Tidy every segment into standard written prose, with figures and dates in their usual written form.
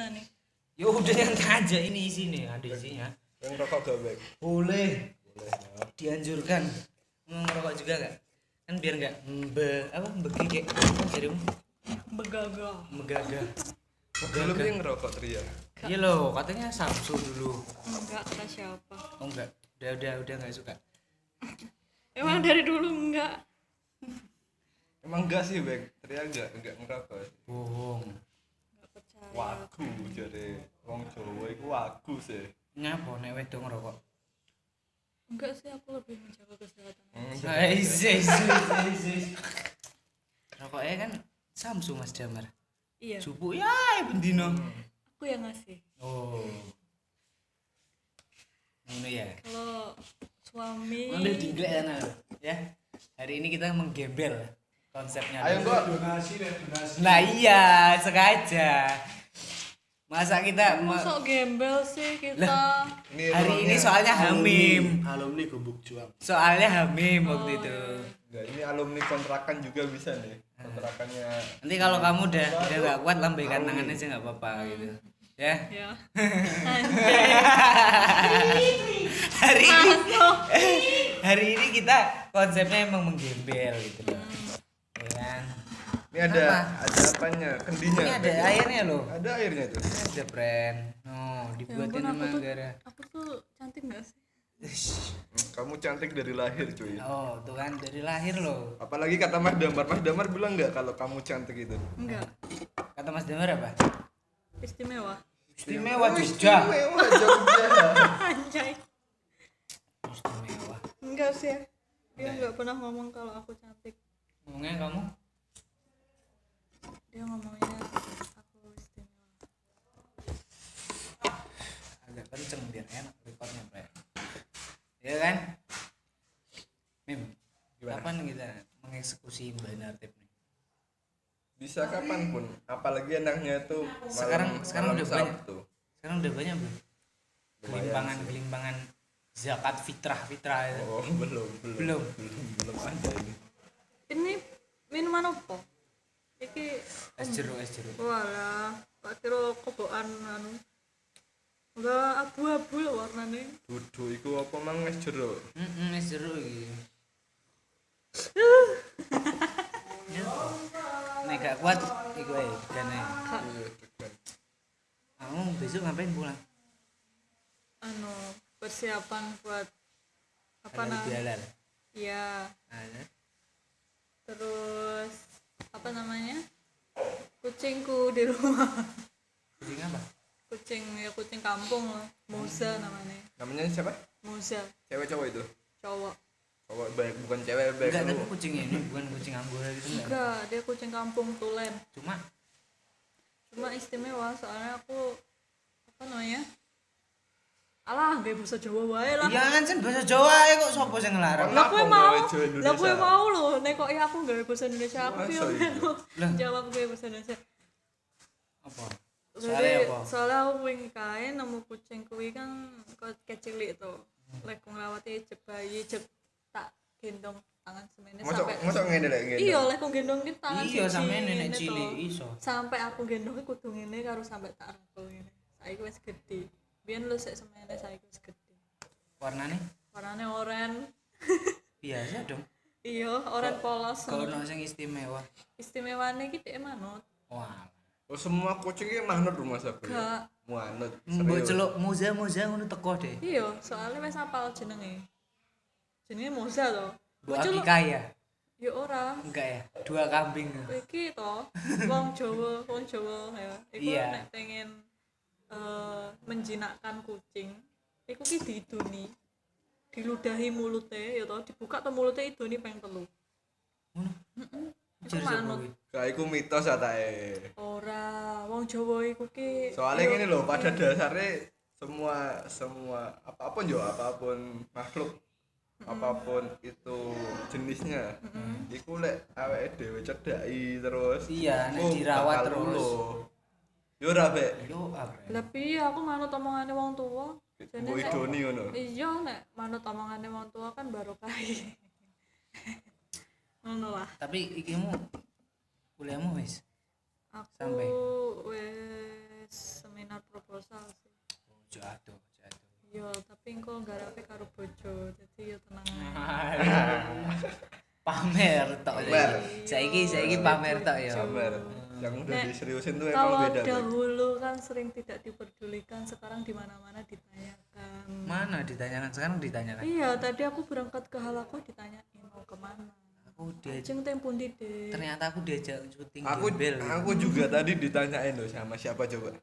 gimana nih? Ya udah yang aja ini isinya, ada isinya. Yang rokok gak baik. Boleh. Boleh. Dianjurkan. Mau ngerokok juga gak? Kan biar nggak begigek apa jadimu Begagah. megagah. Belum yang ngerokok Tria. Iya loh, katanya Samsu dulu. Enggak, kata siapa? Oh enggak, udah nggak suka. Emang dari dulu enggak. Emang enggak sih, Bek. Tria enggak ngerokok. Bohong. Enggak percaya. Wagu jare wong Jawa iku wagu sih. Nyapa nek wedok ngerokok? Enggak sih, aku lebih menjaga kesehatan. Rokoknya kan Samsu Mas Damar. Iya. Subuh ya bendino. Aku yang ngasih. Oh. Ngono ya. Kalau suami Udah diglek ya. Hari ini kita menggembel konsepnya. Ayo kok. donasi. Nah iya, sengaja. Masa kita masuk gembel sih kita. hari ini soalnya hamim. Alumni Gubuk Juang. Soalnya hamim waktu itu. Enggak, ini alumni kontrakan juga bisa nih. Kontrakannya. Nanti kalau kamu udah gak kuat lambaikan tangannya aja nggak apa-apa gitu. Ya. Ya. hari ini kita konsepnya emang menggembel gitu loh. Ya kan? Ini ada apanya? Kendinya. Ini ada airnya loh. Ada airnya tuh. Ada brand. No, dibuatin Ya sama ampun, negara. aku tuh cantik enggak sih? Kamu cantik dari lahir, cuy. Oh, tuh kan dari lahir loh. Apalagi kata Mas Damar. Mas Damar bilang enggak kalau kamu cantik itu? Enggak. Kata Mas Damar apa? Istimewa. Istimewa Jogja. Istimewa Jogja. Anjay. Istimewa. Enggak sih. Dia enggak pernah ngomong kalau aku cantik. Ngomongnya kamu? Dia ngomongnya aku istimewa. Agak kenceng biar enak recordnya, Bre. Ya kan? Mim, Gimana? kapan kita mengeksekusi Mbak Nartib nih? Bisa kapanpun. Apalagi enaknya tuh Sekarang udah banyak. Sabtu. Sekarang udah banyak belum? Lumayan sih. Kelimpangan zakat fitrah itu. Oh, belum ada ini. Ini minuman apa? Iki Es jeruk. walah, tak kira kobokan anu. Enggak abu-abu lho warnane. Dudu iku apa mang es jeruk? Es jeruk iki. Nek gak kuat iku ae gane. Iya, degan. Kamu besok ngapain pulang? Anu, persiapan buat apa Halal namanya? bihalal. Iya, Ada. terus apa namanya? Kucingku di rumah. Kucing apa? Kucing kampung lah. Musa namanya. Namanya siapa? Musa, Cewek cowok itu? cowok. Cowok baik, bukan cewek baik. Enggak, tapi kucingnya ini bukan kucing Anggora gitu enggak. Enggak, dia kucing kampung tulen. Cuma Istimewa soalnya aku apa namanya? Alah, gak bisa Jawa wae lah. iya kan bahasa Jawa ya kok sapa sing ngelarang? Lah kowe Kenapa mau, nggak Jawa Indonesia? lah kowe mau lho, nek kok aku gawe bahasa Indonesia aku Masa piye iya? Lah. jawab gue bahasa Indonesia. Apa? Jadi Soalnya apa? soalnya aku wingi kae nemu kucing kuwi kan kecilik to. Lek nglawati jek bayi jek tak gendong tangan semene Mosok ngene lek ngene. Iya, lek aku gendong ki tangan Iya siji sampe nenek ngene cilik to. iso. Sampai aku gendong ki kudu ngene karo sampai tak rangkul ngene. Saiki wis gedhe. Biyen lu sik semene saiki wis gedhe. Warnane Warnane oranye. biasa dong. Iya, oranye polos. Kalau ono sing istimewa. Istimewane ki dhek manut. Wah. Oh, semua kucing ini manut rumah sapi. Gak. Manut. Mbok Serius. celuk moza ngono teko deh. Iya, soalnya wis apal jenenge. Jenenge Moza to. Mbok Muncul akikah ya? ya ora. Enggak ya? 2 kambing. Iki to, wong Jawa ya. Iku Iya. nek pengen menjinakkan kucing, iku ki diidoni. Diludahi mulute ya to, dibuka to mulute idoni ping 3. Ngono. Iku Jar sapa manut. kuwi? Gak iku mitos atake. Ora, wong Jawa iku ki Soalnya gini loh, pada dasarnya semua apapun makhluk apapun itu jenisnya iku lek awake dhewe cedhaki terus Iya, nek iku dirawat bakal terus. luluh. Yo ora Bek, Yo apa? Lah piye aku manut omongane wong tuwa. Jane mbok nek- idoni ngono. Iya nek manut omongane wong tuwa kan barokah. Ngono lah. Tapi ikimu kuliahmu wis Aku Sampai? wes proposal sih. Jatuh. Yo tapi engko nggarepe karo bojo jadi yo tenang Pamer tok Pamer. saiki pamer tok ya. Sabar. Yang udah Nek, diseriusin tuh emang kalau beda Bek. dahulu kan sering tidak diperdulikan, sekarang di mana-mana ditanyakan. Mana ditanyakan sekarang ditanyakan. Iya, tadi aku berangkat ke Halako ditanyain mau kemana. Aku diajak Ajeng teh pundi deh. ternyata aku diajak syuting Aku gembel. aku juga tadi ditanyain loh sama siapa coba?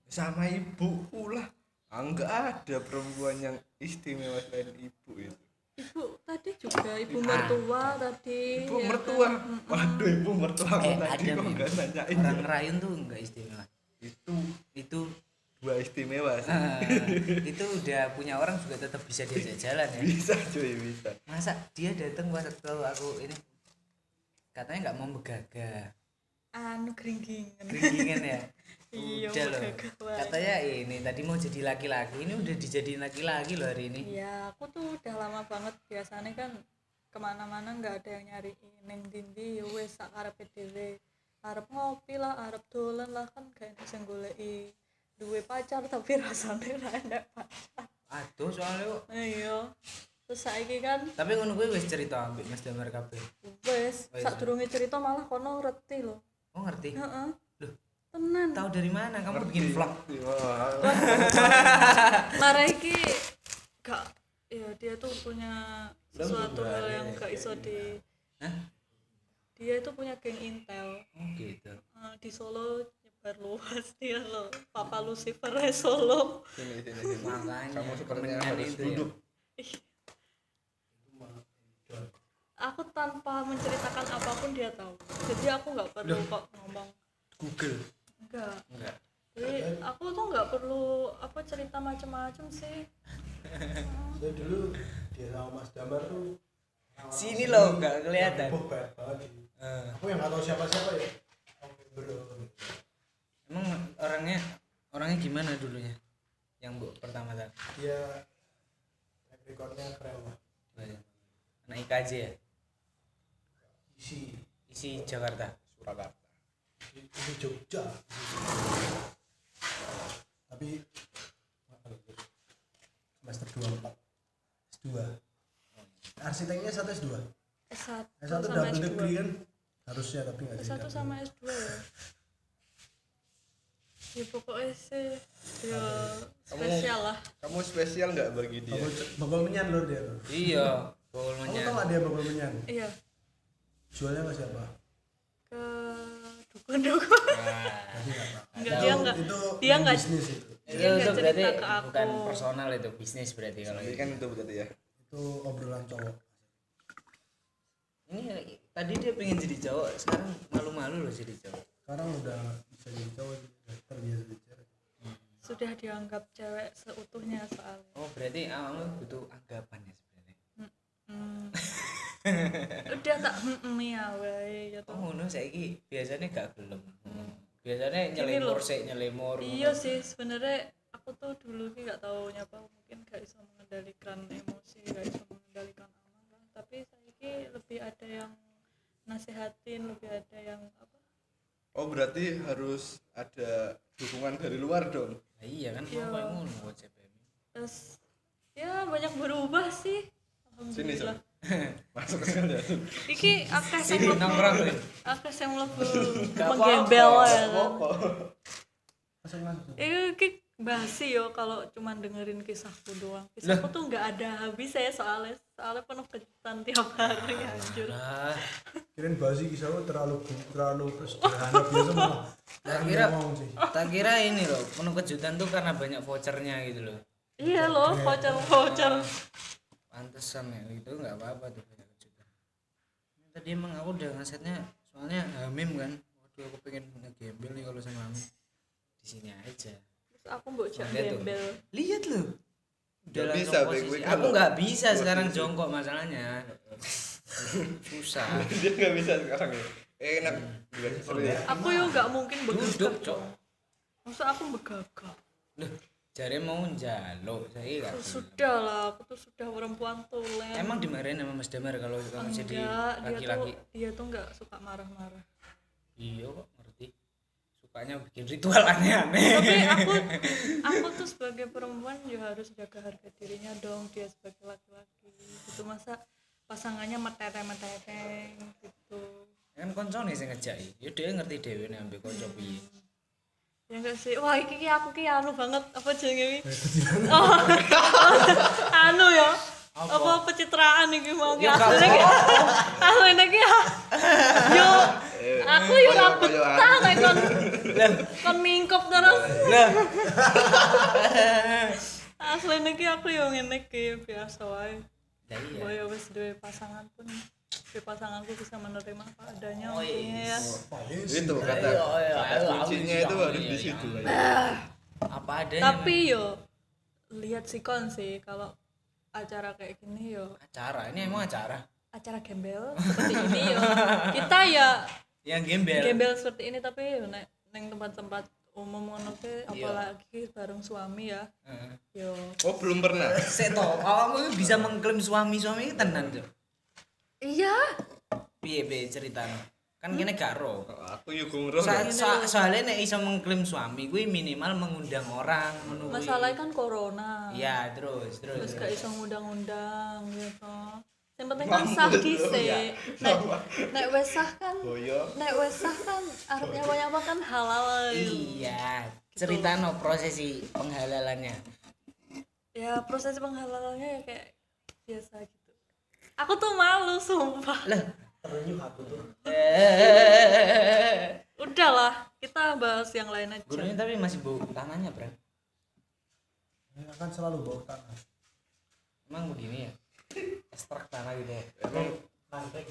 Sama ibuku lah. Enggak ada perempuan yang istimewa selain ibu itu. Ibu tadi juga ibu mertua tadi. Ibu ya mertua. kan? Waduh, ibu mertua aku tadi ada kok Mim. enggak nanyain. Orang ya? ngerayun tuh enggak istimewa. Itu Dua istimewa sih. itu udah punya orang juga tetap bisa diajak jalan ya. Bisa cuy, bisa. Masa dia datang waktu aku ini katanya nggak mau begagah, Anu gringgingan. geringan ya. Iya, Udah loh. begagah wae. Katanya ini tadi mau jadi laki-laki, ini udah dijadiin laki-laki loh hari ini. Iya, aku tuh udah lama banget biasanya kan kemana-mana nggak ada yang nyariin neng dindi ya wes sak karepe dhewe arep ngopi lah arep dolan lah kan gak enak sing goleki duwe pacar tapi rasanya ra enak pacar. Aduh soalnya kok. Iya. Terus saiki kan Tapi ngono kuwi wis cerita ambek Mas Damar kabeh. wes Oh, iya. sadurunge cerita malah kono ngerti loh. Oh ngerti? Heeh. Loh, Tenan. tahu dari mana kamu bikin vlog? Wah, Marah iki gak ya dia tuh punya sesuatu hal yang gak iso di Hah? dia itu punya geng intel. Oh gitu. Di Solo nyebar luas dia loh Papa Lucifer Solo. sini. Makanya Kamu sepertinya kemenyan harus itu ya. duduk. Aku tanpa menceritakan apapun dia tahu jadi aku nggak perlu kok ngomong Google. enggak Enggak. jadi aku tuh nggak perlu apa cerita macam-macam sih. Saya dulu dia sama Mas Damar tuh Sini loh enggak kelihatan. heboh banget sih. Eh, Aku yang nggak tahu siapa-siapa ya. Oke, bro. emang orangnya gimana dulunya? Yang Bu pertama tadi. Dia track recordnya keren lah. Anak IKJ ya? Isi Isi Jakarta. Surakarta. isi Jogja. Tapi semester 24 S2. Arsiteknya satu S2. S1 S1 sama double S2 degree kan harusnya tapi nggak jadi. S1 sama S2 ya pokoknya sih ya spesial lah. Kamu spesial nggak bagi dia? Bakal menyan loh dia loh. Iya, Kamu tahu pokoknya. nggak dia bakal menyan? Iya Jualnya ke siapa? ke dukun-dukun. Jadi nggak tahu. Enggak dia enggak Itu dia nggak bisnis itu. Itu, Dia nggak itu berarti cerita ke aku. bukan personal, itu bisnis berarti kalau Ini gitu. kan itu berarti ya. Itu obrolan cowok. Ini tadi dia pengen jadi cowok, sekarang malu-malu loh jadi cowok. Sekarang udah bisa jadi cowok, udah terbiasa jadi cewek. sudah dianggap cewek seutuhnya soalnya. Oh berarti kamu butuh anggapan ya sebenarnya. Udah tak ya wae ya Oh toh. ngono saiki biasanya gak gelem. Biasanya Gini nyelimur loh. sik nyelimur. Iya sih sebenarnya aku tuh dulu ki nggak tahu nyapa mungkin gak bisa mengendalikan emosi gak bisa mengendalikan amarah tapi saiki lebih ada yang nasehatin lebih ada yang apa Oh berarti harus ada dukungan dari luar dong. Nah, iya kan Iya. mau kayak ngono WhatsApp. terus ya banyak berubah sih Sini alhamdulillah. Masuk ke sana. Iki akeh sing Sini mlebu nongkrong loh. akeh sing mlebu Gak menggembel ya kan. Masuk. Iki basi yo kalau cuman dengerin kisahku doang. Kisahku tuh nggak ada habisnya soalnya penuh kejutan tiap hari anjir. Nah, Kirain basi kisah lu terlalu sederhana biasa malah. tak kira ini loh, penuh kejutan tuh karena banyak vouchernya gitu loh. Iya loh, voucher. Pantesan ya, itu nggak apa-apa tuh banyak kejutan. Tadi emang aku udah ngasetnya, soalnya Hamim kan. Waduh aku pengen nge-gembel nih kalau sama Hamim. Di sini aja. Terus aku mbok jak Lihat tuh. gembel. Lihat loh. Udah Nggak langsung bisa, posisi. baik-baik Aku kalau nggak bisa sekarang posisi. jongkok masalahnya. Susah. Dia nggak bisa sekarang ya. Enak. Biar serius. Aku yo nggak mungkin Duduk, begagah. Cok. Masa aku begagah? Loh, jare mau njaluk, saya nggak Terus bisa. sudah lah, aku tuh sudah perempuan tulen. Emang dimarahin sama Mas Damar kalau kamu jadi enggak, laki-laki? dia tuh nggak suka marah-marah. Iya kok ngerti. Suka makanya bikin ritual aneh-aneh. Tapi aku tuh sebagai perempuan juga harus jaga harga dirinya dong, dia sebagai laki-laki itu masa pasangannya metereng gitu. Kan koncone sing ngejaki ya dia ngerti dhewe nek ambek kanca piye. Ya enggak sih, wah iki aku ki anu banget apa jenenge iki oh anu ya apa pencitraan iki mau ki asline ki asline ki yo aku yo ora betah nek kon mingkop terus Lah, asline ki aku yo ngene ki biasa wae. lah iya. Boyo wis duwe pasangan pun pasanganku bisa menerima apa adanya Oh, ya. Itu kata kuncinya itu harus di situ Apa adanya. Tapi yo lihat sikon sih kalau acara kayak gini yo acara, ini emang acara. acara gembel seperti ini yo kita ya Yang gembel. gembel seperti ini tapi yo neng tempat-tempat umum ngono ke Iya. apalagi bareng suami ya Heeh. yo Oh belum pernah. Sik to, awakmu iki bisa mengklaim suami-suami iki tenan, Cuk. iya Piye ceritanya? Kan kene gak ro. Aku yo gong roh. Soalnya nek iso mengklaim suami kuwi minimal mengundang orang ngono kuwi. masalahnya kan corona Iya, terus. terus gak iso ngundang-undang gitu. Yang penting kan sah dhisik. Nek wis sah kan nek wis sah kan arep nyawa-nyawa kan halal. Iya, ceritano prosesi penghalalannya. Ya proses penghalalannya ya kayak biasa gitu. Aku tuh malu sumpah. Lah, Terenyuh aku tuh. Udahlah, kita bahas yang lain aja. gurunya tapi masih bau tangannya, Bro. Ini akan selalu bau tanah. Emang begini ya? Ekstrak tanah gitu. Emang Nanti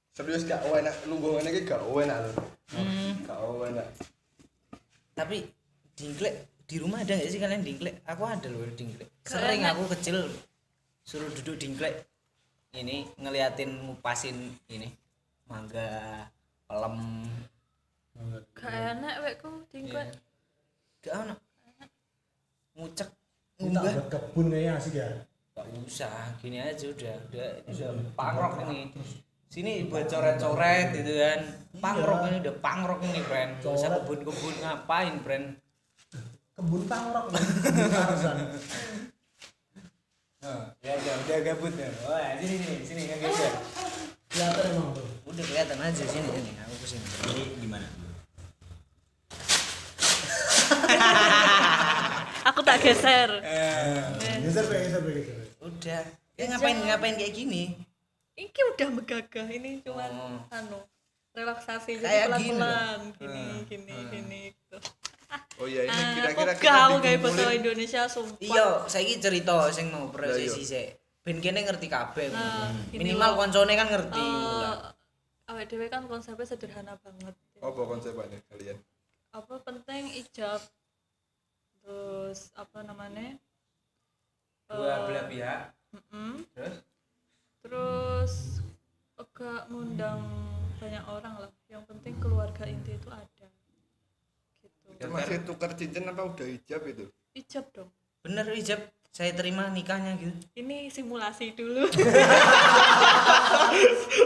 serius gak enak lungguhane iki gak enak lho. Gak enak. Tapi dingklek di rumah ada nggak sih kalian dingklek? Aku ada loh dingklek. Gak Sering enak. aku kecil suruh duduk dingklek. Ini ngeliatin ngupasin ini mangga, pelem. Gak enak wekku dingklek. Gak ono. Ngucek kita ngumbah. buat kebun kayaknya asik ya. Gak usah, gini aja udah pangrok ini. Sini buat coret-coret gitu kan. Pangrok ini udah pangrok ini, friend. Gak usah Coret. kebun-kebun ngapain, friend? Kebun tangrok kebun Tarzan. Ya udah gabut ya. Wah, sini ngegabut. Kelihatan emang tuh. Udah kelihatan aja sini aku kesini. Jadi gimana? Aku tak geser. Geser geser. Udah. Ya ngapain kayak gini? Iki udah megagah ini cuman Oh. anu relaksasi Kayak jadi gini pelan-pelan gini gitu. Oh iya ini Aku kira-kira gau kayak bahasa dikumpulin. Indonesia sumpah. Iya, saiki cerita sing mau prosesi Lah, iya. sik. Ben kene ngerti kabeh. Nah, gini Minimal loh. koncone kan ngerti. Awake dhewe kan konsepnya sederhana banget. Apa konsepnya kalian? Apa penting ijab. Terus apa namanya? Dua belah pihak. Mm-mm. Terus Terus agak ngundang banyak orang lah. Yang penting keluarga inti itu ada. Gitu. Itu masih tukar cincin apa udah hijab itu? Ijab dong. bener ijab saya terima nikahnya gitu. Ini simulasi dulu.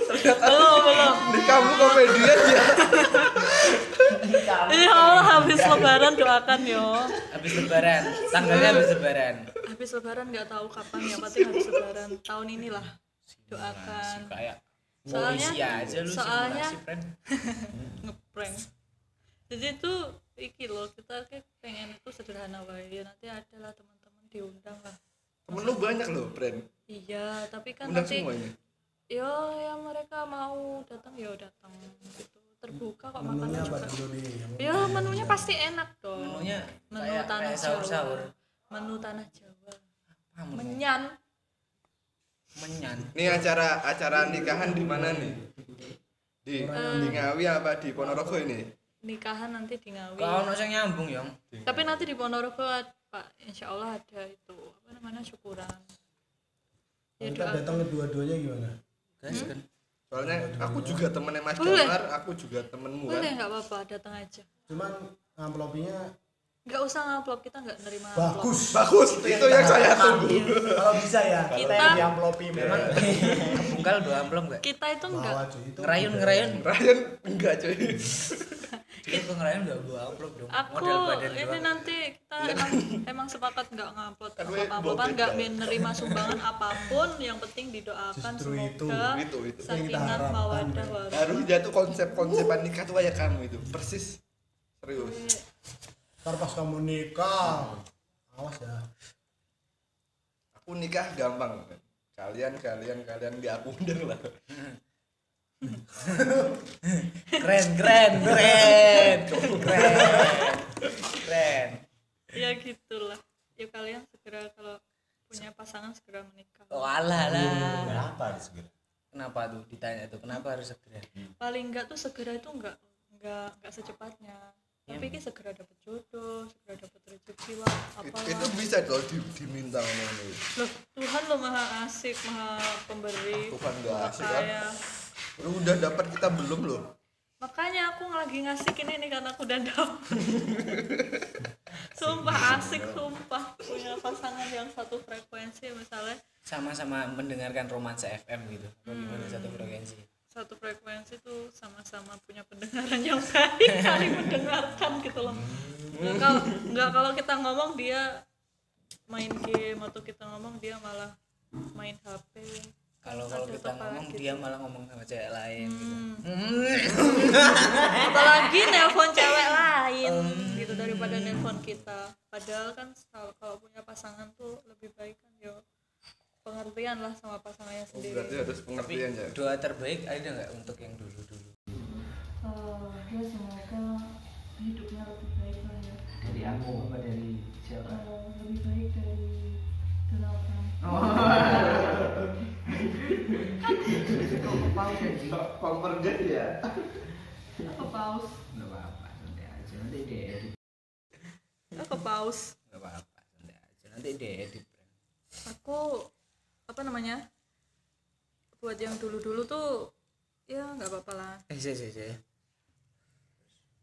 Belum. Di kamu komedian ya. Ya Allah habis lebaran doakan yo. Habis lebaran, tanggalnya habis lebaran. Habis lebaran nggak tahu kapan ya, pasti habis lebaran tahun inilah. Doakan. Kayak Soalnya- polisi aja lu soalnya- simulasi, friend. Ngeprank. Jadi itu iki loh, kita kayak pengen itu sederhana wae. Ya nanti adalah teman-teman diundang lah. Temen lu banyak loh, friend. Iya, tapi kan Undang nanti semuanya. yo yang mereka mau datang ya datang gitu. Terbuka kok Menunya makannya apa juga. dulu nih? Ya menunya pasti enak dong. Menunya Menu kayak tanah sahur-sahur. Jawa. Menu tanah Jawa. Ah, menu Menyan. menyan. Ini acara nikahan di mana nih? Di Ngawi apa di Ponorogo ini? Nikahan nanti di Ngawi. Kau ono sing nyambung, Yong. Tapi nanti di Ponorogo Pak, insya Allah ada itu apa namanya syukuran. Ya Kita doa. datang kedua-duanya gimana? Gas kan. Soalnya aku juga temennya Mas Boleh. Damar, aku juga temenmu Boleh kan. nggak apa-apa, datang aja. Cuman amplopnya Nggak usah ngamplop, kita nggak nerima amplop. bagus. Bagus, itu yang saya tunggu. Kalau bisa ya, kita yang di amplopi Memang bungkal dua amplop enggak? Kita itu nggak bawa cuy itu. Ngerayun. Ryan enggak cuy. Itu kalian nggak gua upload dong. Aku Model badan ini doang. nanti kita emang sepakat nggak ngupload Kan apa-apa, nggak menerima sumbangan apapun, yang penting didoakan Justru semoga itu yang kita sakinah harapkan. mawaddah warahmah. harusnya tuh konsep-konsepan nikah tuh kayak kamu itu persis serius. Ntar pas kamu nikah, awas ya. Aku nikah gampang, kalian nggak aku undang lah. Keren. Ya gitulah, ya kalian segera kalau punya pasangan segera menikah. Oh alah lah. Kenapa harus segera? Kenapa tuh ditanya tuh? Kenapa harus segera? Paling enggak tuh segera itu enggak secepatnya, tapi ki segera dapat jodoh, segera dapat rezeki lah, apalah. Itu bisa loh diminta ngomong itu. Loh, Tuhan lo maha asik, maha pemberi, Tuhan nggak maha asik, kaya. Lu udah dapat, kita belum loh. Makanya aku lagi ngasihin ini karena aku udah dapet. Sumpah asik, sumpah punya pasangan yang satu frekuensi, misalnya Sama-sama mendengarkan romansa FM gitu. Bagaimana satu frekuensi? satu frekuensi tuh sama-sama punya pendengaran yang baik, saling mendengarkan gitu loh. Nggak kalau kita ngomong dia main game, atau kita ngomong dia malah main HP. Kalau Ada kita kepala ngomong gitu. dia malah ngomong sama cewek lain gitu. Apalagi nelpon cewek lain gitu daripada nelpon kita. Padahal kan kalau punya pasangan tuh lebih baik kan ya pengertian lah sama pasangannya Oh, sendiri. berarti harus Tapi pengertian ya. doa terbaik ada nggak untuk yang dulu-dulu? Ya semoga hidupnya lebih baik lah ya. Dari aku apa dari siapa? Lebih baik dari Donald Trump. Pemperget ya. Apa paus? Nggak apa-apa, santai aja. Nanti diedit. Apa paus? Nggak apa-apa, santai aja. Nanti diedit. Aku apa namanya? Buat yang dulu-dulu tuh ya nggak apa-apa lah. Sih.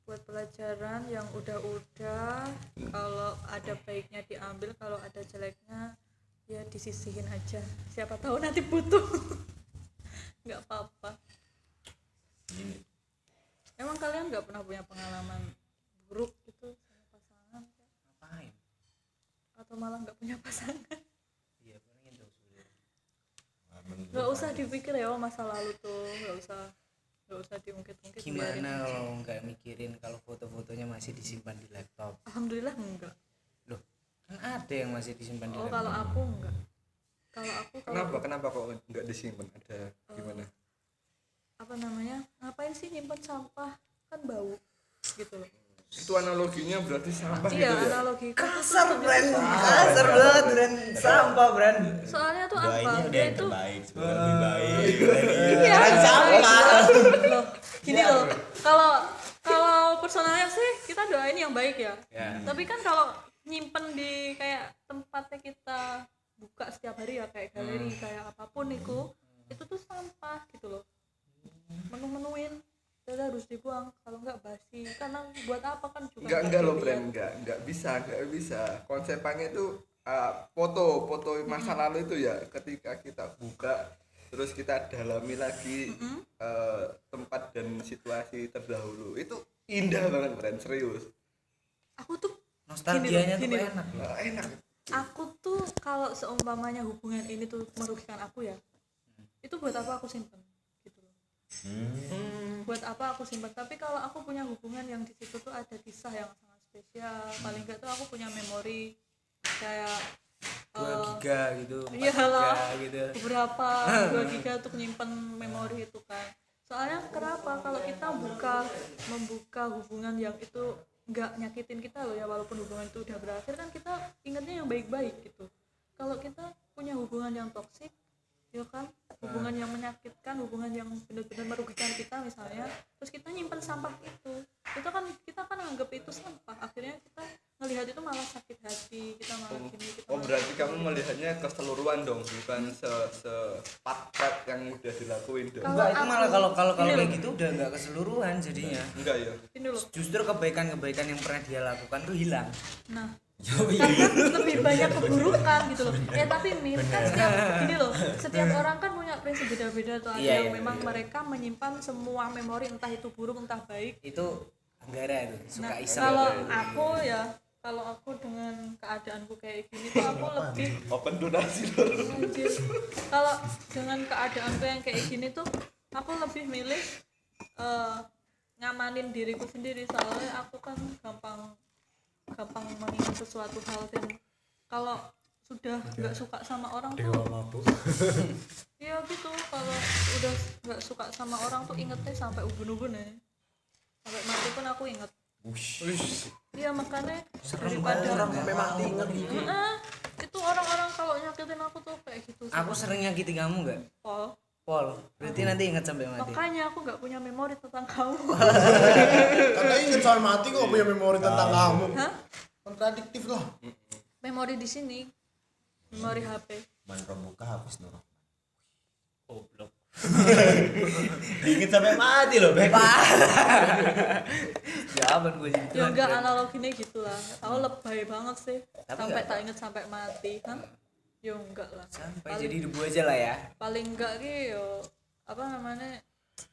Buat pelajaran yang udah-udah, kalau ada baiknya diambil, kalau ada jeleknya ya disisihin aja, siapa tahu nanti butuh. Nggak apa-apa. Emang kalian nggak pernah punya pengalaman buruk gitu sama pasangan Ngapain? atau malah nggak punya pasangan? Iya, paling itu sebenarnya. Nggak usah dipikir ya masa lalu tuh, nggak usah diungkit-ungkit. biarin Gimana aja. kalau nggak mikirin kalau foto-fotonya masih disimpan di laptop? Alhamdulillah enggak. Loh, kan ada yang masih disimpan di Oh, laptop. kalau aku enggak. Kalau Kenapa kok nggak disimpan? Ada gimana? apa namanya, ngapain sih nyimpen sampah, kan bau gitu loh. Itu analoginya berarti sampah Iya, gitu ya. analogi Kasar banget brand sampah brand. soalnya tuh apa Doainnya udah dia yang itu terbaik, semoga lebih baik. iya, sampah. loh gini loh, kalau personalnya sih kita doain yang baik ya, Ya. tapi kan kalau nyimpen di kayak tempatnya kita buka setiap hari ya, kayak galeri, kayak apapun itu tuh sampah gitu loh. Menu-menuin itu harus dibuang, kalau enggak basi, karena buat apa kan juga Enggak loh dilihat. Bren, enggak bisa. Konsepannya itu foto masa lalu itu ya, ketika kita buka terus kita dalami lagi tempat dan situasi terdahulu, itu indah banget Bren, serius. Aku tuh Nostalgianya tuh Gini loh. enak loh. Enak. aku tuh kalau seumpamanya hubungan ini tuh merugikan aku ya, itu buat apa aku simpen gitu loh. Buat apa aku simpen? Tapi kalau aku punya hubungan yang di situ tuh ada kisah yang sangat spesial, paling enggak tuh aku punya memori kayak 2 giga gitu, 4 iyalah, giga gitu. beberapa 2 giga untuk nyimpen memori itu kan. Soalnya kenapa kalau kita membuka hubungan yang itu nggak nyakitin kita loh ya, walaupun hubungan itu udah berakhir kan kita ingatnya yang baik-baik gitu. Kalau kita punya hubungan yang toksik ya kan, hubungan yang menyakitkan, hubungan yang benar-benar merugikan kita misalnya, terus kita nyimpen sampah itu kan kita kan anggap itu sampah, akhirnya kita ngelihat itu malah sakit hati, kita malah gini, kita Oh malah berarti gitu. kamu melihatnya keseluruhan dong, bukan part-part yang udah dilakuin dong. Enggak, itu malah kalau Gini kayak loh. gitu udah nggak keseluruhan jadinya. Enggak ya. Ini loh. Justru kebaikan-kebaikan yang pernah dia lakukan tuh hilang. Nah, karena lebih banyak keburukan gitu loh. Ya tapi Mir kan gini loh, setiap orang kan punya prinsip beda-beda tuh. Ada Iya, yang iya, memang iya. mereka menyimpan semua memori, entah itu buruk entah baik. Itu Anggara itu suka Nah, iseng. kalau aku dengan keadaanku kayak gini tuh aku lebih Open donasi dulu. anjir. Kalau dengan keadaanku yang kayak gini tuh aku lebih milih ngamanin diriku sendiri, soalnya aku kan gampang mengingat sesuatu hal, dan kalau sudah nggak suka sama orang tuh Dewa mabuk. iya gitu, kalau udah nggak suka sama orang tuh ingetnya sampai ubun-ubun ya, sampai mati pun aku inget. Iya makanya daripada orang Sampai mati inget gitu. itu orang-orang kalau nyakitin aku tuh kayak gitu sih. Aku sering nyakitin kamu nggak? Oh, Pol, berarti nanti ingat sampai mati. makanya aku nggak punya memori tentang kamu. Katanya inget soal mati kok punya memori tentang kamu. Hah? Kontradiktif lah. Memori di sini, memori HP. Man Robuka hapus Nur. Goblok. Dikit sampai mati loh, Bek. Jawaban gue jadi. Ya enggak, analoginya gitulah. Aku lebay banget sih. Tapi Sampai enggak. tak inget sampai mati. Hah? Ya enggak lah. Sampai jadi debu aja lah ya. Paling enggak ki yo apa namanya,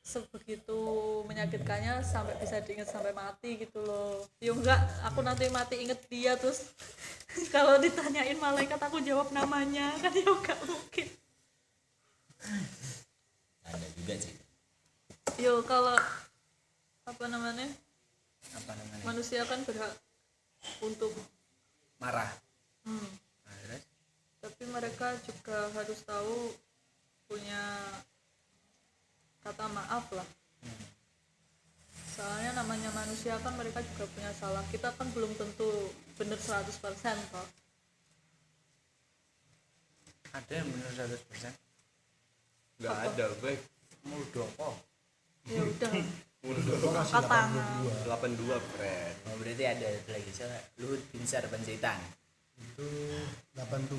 sebegitu menyakitkannya sampai bisa diingat sampai mati gitu loh. Ya enggak, aku nanti mati inget dia terus kalau ditanyain malaikat aku jawab namanya, kan ya enggak mungkin. Ada juga sih. Yo kalau apa namanya, Apa namanya? manusia kan berhak untuk Marah. hmm, Nah, terus? tapi mereka juga harus tahu punya kata maaf lah. Soalnya namanya manusia kan mereka juga punya salah, kita kan belum tentu bener 100% toh. Ada yang benar 100%. Nggak ada, baik. Muldoko. Ya udah, Gua ngasih angkat tangan. 82 friend. Oh, berarti ada lagi siapa? Luhut Binsar Panjaitan. Itu 87.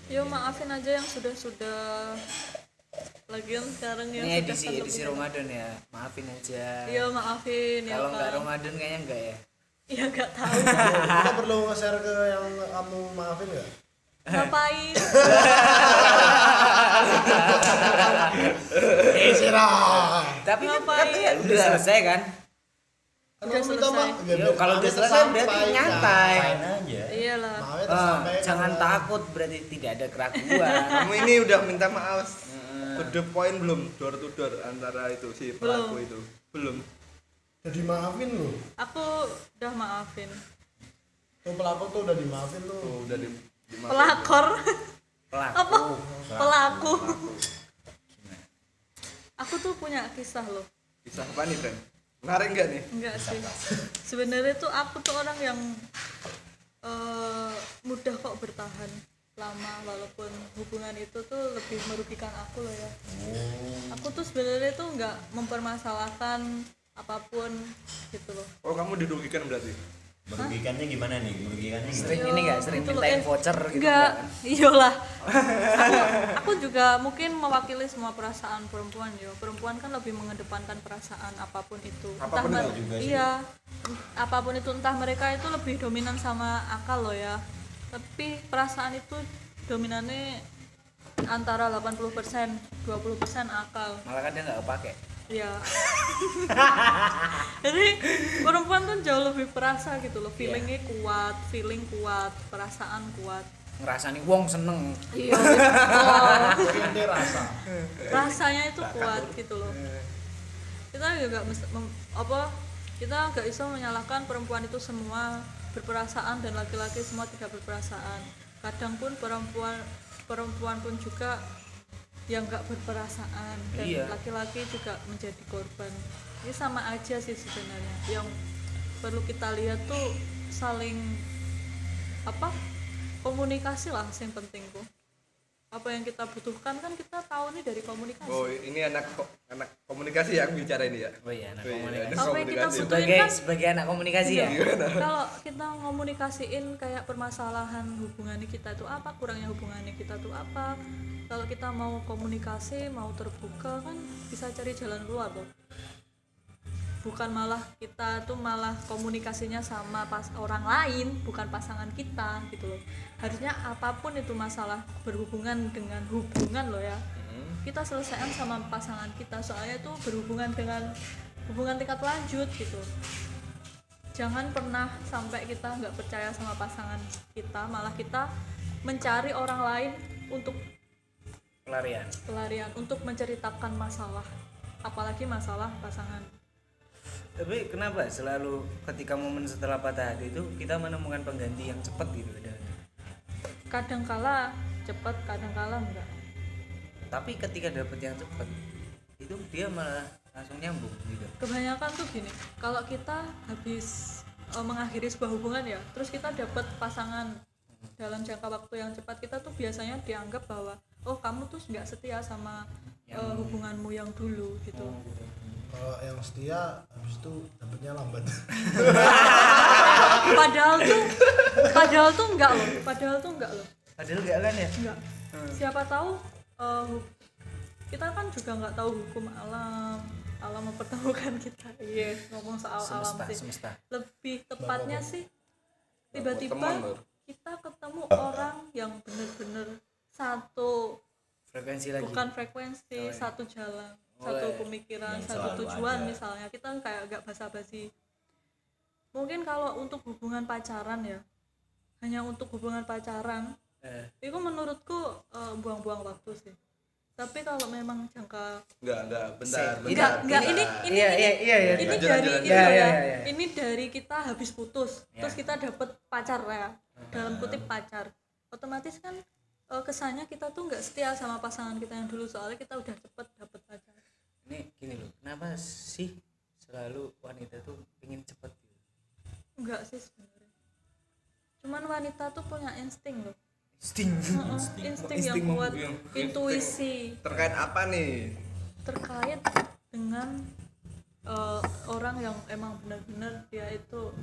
Yo maafin aja yang sudah lagian sekarang yang Ini sudah edisi Ramadan ya. Maafin aja. Iya maafin ya Kalau nggak kan. Ramadan kayaknya enggak ya. Iya nggak tahu. Kita perlu nge-share ke yang kamu maafin nggak? Ngapain? Sirah. Tapi kan Ngapain? udah selesai kan? Udah Kalau minta selesai. maaf, ya, Yo, kalau udah selesai berarti nyantai. Main aja. Iyalah. Maafnya Ah, tersampaikan. jangan takut, berarti tidak ada keraguan. Kamu ini udah minta maaf. To the point belum? Door to door antara itu si pelaku itu. Belum. Udah dimaafin loh. Aku udah maafin. Tuh pelaku tuh udah dimaafin tuh. Tuh udah dimaafin. Pelakor. Pelaku. Apa? Pelaku. Aku tuh punya kisah loh. Kisah apa nih, friend? Menarik nggak nih? Enggak sih. Sebenarnya tuh aku tuh orang yang mudah kok bertahan lama, walaupun hubungan itu tuh lebih merugikan aku loh ya. Aku tuh sebenarnya tuh nggak mempermasalahkan apapun gitu loh. Oh, kamu dirugikan berarti? Merugikannya gimana nih? Merugikannya gimana? Sering ini nggak? Sering Gitu loh, mintain voucher gitu enggak, nggak? iyalah. aku juga mungkin mewakili semua perasaan perempuan yo. Perempuan kan lebih mengedepankan perasaan apapun itu. Apapun entah itu juga sih. iya, apapun itu, entah mereka itu lebih dominan sama akal loh ya. Tapi perasaan itu dominannya antara 80%, 20% akal. Malah kan dia nggak kepake. Ya. Jadi perempuan tuh jauh lebih perasa gitu loh, feelingnya kuat, feeling kuat, perasaan kuat. Ngerasani wong seneng. Iya. Oh, Ini rasa. rasanya itu kuat gitu loh. Kita juga kita nggak bisa menyalahkan perempuan itu semua berperasaan dan laki-laki semua tidak berperasaan. Kadang pun perempuan pun juga yang nggak berperasaan, dan Iya. laki-laki juga menjadi korban. Ini sama aja sih sebenarnya. Yang perlu kita lihat tuh saling komunikasi lah yang penting tuh. Apa yang kita butuhkan kan kita tahu nih dari komunikasi. Oh, ini anak komunikasi yang bicara ini ya. Oh iya, anak Oh iya, komunikasi. anak Apa yang kita komunikasi. butuhin Sebagai anak komunikasi ya. Kalau kita ngomunikasiin kayak permasalahan hubungannya kita itu apa, kurangnya hubungannya kita tuh apa, kalau kita mau komunikasi, mau terbuka kan bisa cari jalan keluar loh. Bukan malah kita tuh malah komunikasinya sama orang lain, bukan pasangan kita gitu loh. Harusnya apapun itu masalah berhubungan dengan hubungan loh ya, kita selesaikan sama pasangan kita, soalnya itu berhubungan dengan hubungan tingkat lanjut gitu. Jangan pernah sampai kita nggak percaya sama pasangan kita, malah kita mencari orang lain untuk pelarian, untuk menceritakan masalah, apalagi masalah pasangan. Tapi kenapa selalu ketika momen setelah patah hati itu kita menemukan pengganti yang cepat gitu? Kadangkala cepat, kadangkala enggak. Tapi ketika dapet yang cepat itu dia malah langsung nyambung gitu. Kebanyakan tuh gini, kalau kita habis mengakhiri sebuah hubungan ya, terus kita dapat pasangan dalam jangka waktu yang cepat, kita tuh biasanya dianggap bahwa oh kamu tuh nggak setia sama hubunganmu yang dulu gitu. Kalau yang setia habis itu dapetnya lambat. Padahal tuh enggak loh. Padahal enggak kan ya? Enggak. Siapa tahu kita kan juga nggak tahu hukum alam mempertemukan kita. Iya, ngomong soal alam sih. Semesta. Lebih tepatnya sih tiba-tiba kita ketemu orang yang benar-benar satu Frekuensi lagi. bukan frekuensi, satu jalan, satu pemikiran, satu tujuan. Misalnya kita kayak gak basa-basi. Mungkin kalau untuk hubungan pacaran ya, hanya untuk hubungan pacaran itu menurutku buang-buang waktu sih. Tapi kalau memang jangka bentar. Ini dari kita habis putus, terus kita dapet pacar ya, dalam kutip pacar, otomatis kan kesannya kita tuh nggak setia sama pasangan kita yang dulu, soalnya kita udah cepet dapet pacar. Ini gini loh, kenapa sih selalu wanita tuh pengen cepet gitu? Enggak sih sebenarnya, cuman wanita tuh punya insting loh. Insting Yang kuat, intuisi. Terkait apa nih? Terkait dengan orang yang emang benar-benar dia itu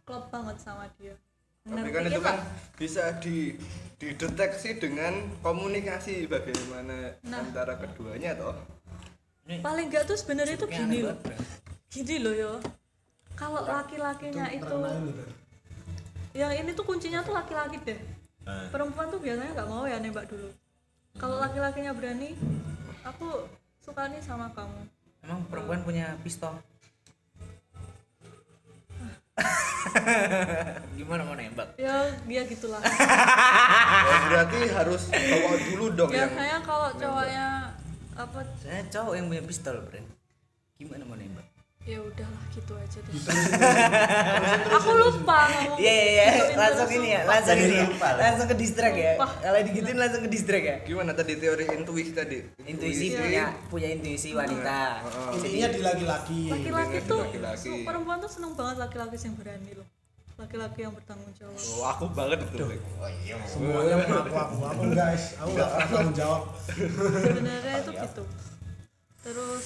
klop banget sama dia. Tapi kan itu kan bisa dideteksi dengan komunikasi bagaimana antara keduanya toh. Paling enggak tuh sebenarnya itu gini loh yo. Kalau laki-lakinya itu yang ini tuh kuncinya tuh laki-laki deh. Perempuan tuh biasanya nggak mau ya nembak dulu. Kalau laki-lakinya berani, aku suka nih sama kamu. Emang perempuan punya pistol? Gimana mau nembak? Ya dia gitulah. Berarti harus bawa dulu dong yang Biasanya kalau cowoknya apa? Saya cowok yang punya pistol, Bren. Gimana mau nembak? Ya udahlah gitu aja deh. Aku lupa ngomong. Iya. Langsung ke distract ya. Kalau digituin langsung ke distract ya. gimana tadi teori intuisi tadi? Intuisi punya intuisi wanita. Intinya di laki-laki. Laki-laki tuh, laki-laki. perempuan tuh seneng banget laki-laki yang berani loh. Laki-laki yang bertanggung jawab. Oh, aku banget itu. Semuanya aku guys, aku nggak pernah tanggung jawab. Sebenarnya itu gitu. Terus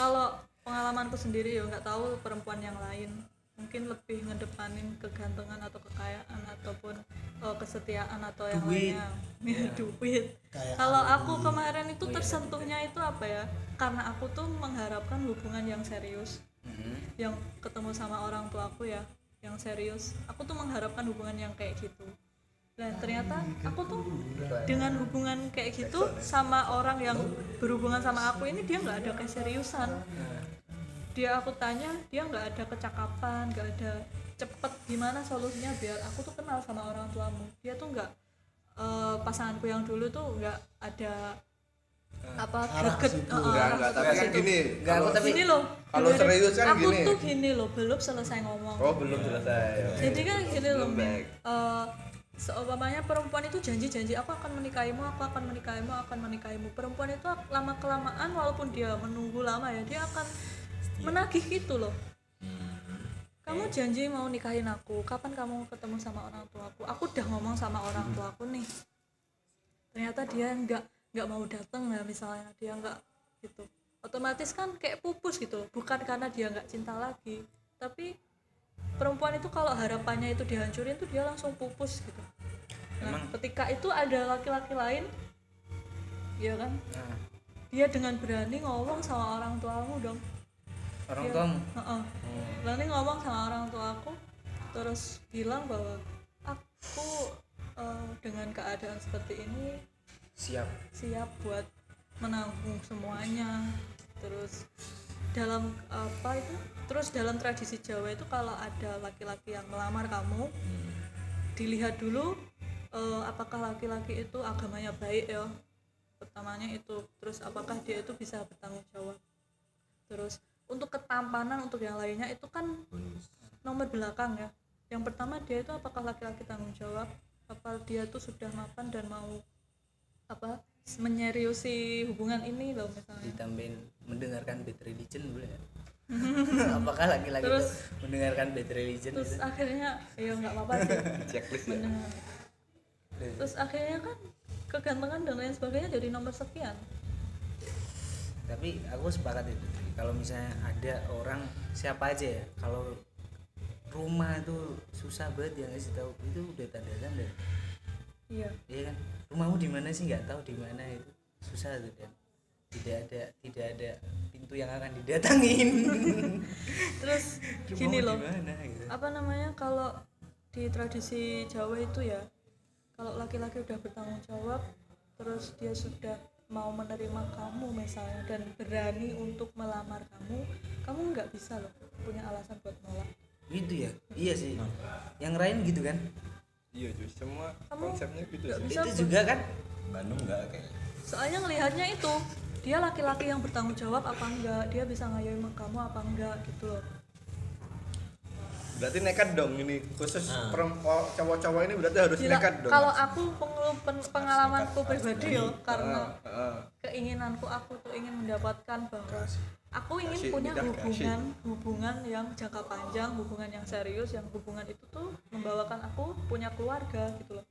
kalau pengalamanku sendiri ya nggak tahu perempuan yang lain mungkin lebih ngedepanin kegantengan atau kekayaan ataupun kesetiaan atau yang lainnya. Duit. Kalau aku kemarin itu tersentuhnya itu apa ya, karena aku tuh mengharapkan hubungan yang serius, yang ketemu sama orang tua aku ya yang serius. Aku tuh mengharapkan hubungan yang kayak gitu. Dan ternyata aku tuh dengan hubungan kayak gitu sama orang yang berhubungan sama aku ini, dia nggak ada keseriusan. Dia aku tanya, dia nggak ada kecakapan, nggak ada cepet gimana solusinya biar aku tuh kenal sama orang tuamu. Dia tuh nggak pasanganku yang dulu tuh nggak ada apa greget. Enggak, tapi kan gini. Gini loh. Kalau serius kan aku gini. tuh gini loh, belum selesai ngomong. Oh, belum selesai. Jadi kan gini loh, Baik. seumpamanya perempuan itu janji aku akan menikahimu. Perempuan itu lama kelamaan walaupun dia menunggu lama ya, dia akan menagih gitu loh. Kamu janji mau nikahin aku, kapan kamu ketemu sama orang tuaku? Aku udah ngomong sama orang tuaku nih, ternyata dia nggak mau datang ya, misalnya dia nggak gitu, otomatis kan kayak pupus gitu. Bukan karena dia nggak cinta lagi, tapi perempuan itu kalau harapannya itu dihancurin tuh dia langsung pupus gitu. Nah, ketika itu ada laki-laki lain, ya kan, dia dengan berani ngomong sama orang tuamu dong. Orang tuamu? Berani ngomong sama orang tuaku, terus bilang bahwa aku dengan keadaan seperti ini siap buat menanggung semuanya. Terus dalam apa itu, terus dalam tradisi Jawa itu kalau ada laki-laki yang melamar kamu, dilihat dulu apakah laki-laki itu agamanya baik ya, pertamanya itu. Terus apakah dia itu bisa bertanggung jawab. Terus untuk ketampanan, untuk yang lainnya itu kan nomor belakang ya. Yang pertama dia itu apakah laki-laki tanggung jawab, apa dia tuh sudah mapan dan mau apa menyeriusi hubungan ini loh misalnya. Ditambahin mendengarkan Bad Religion boleh ya? Apakah laki-laki itu Terus mendengarkan Bad Religion terus gitu? akhirnya ya nggak apa-apa sih checklist ya. mendengar. Terus akhirnya kan kegantengan dan lain sebagainya jadi nomor sekian. Tapi aku sepakat itu. Kalau misalnya ada orang siapa aja ya, kalau rumah itu susah banget yang ngasih tahu, itu udah tanda-tanda. Iya. Iya kan? Rumahmu di mana sih, nggak tahu di mana, itu susah tuh kan. Tidak ada pintu yang akan didatangin. Terus Rumahmu gini loh, di mana gitu. apa namanya, kalau di tradisi Jawa itu ya, kalau laki-laki udah bertanggung jawab terus dia sudah mau menerima kamu misalnya dan berani untuk melamar kamu nggak bisa loh punya alasan buat nolak. Gitu ya? Iya sih. Yang lain gitu kan? Iya cuy, semua Kamu konsepnya gitu nggak sih. bisa Itu juga kan? Bandung enggak kayak soalnya ngelihatnya itu dia laki-laki yang bertanggung jawab apa enggak, dia bisa ngayoin kamu apa enggak gitu loh. Berarti nekat dong ini, khusus perempuan cowok-cowok ini berarti harus Gila, nekat dong. kalau aku pengalamanku pribadi yo, Ah, karena keinginanku aku tuh ingin mendapatkan bahwa aku ingin Kasih, punya nikah, hubungan yang jangka panjang, hubungan yang serius, yang hubungan itu tuh membawakan aku punya keluarga gitu loh.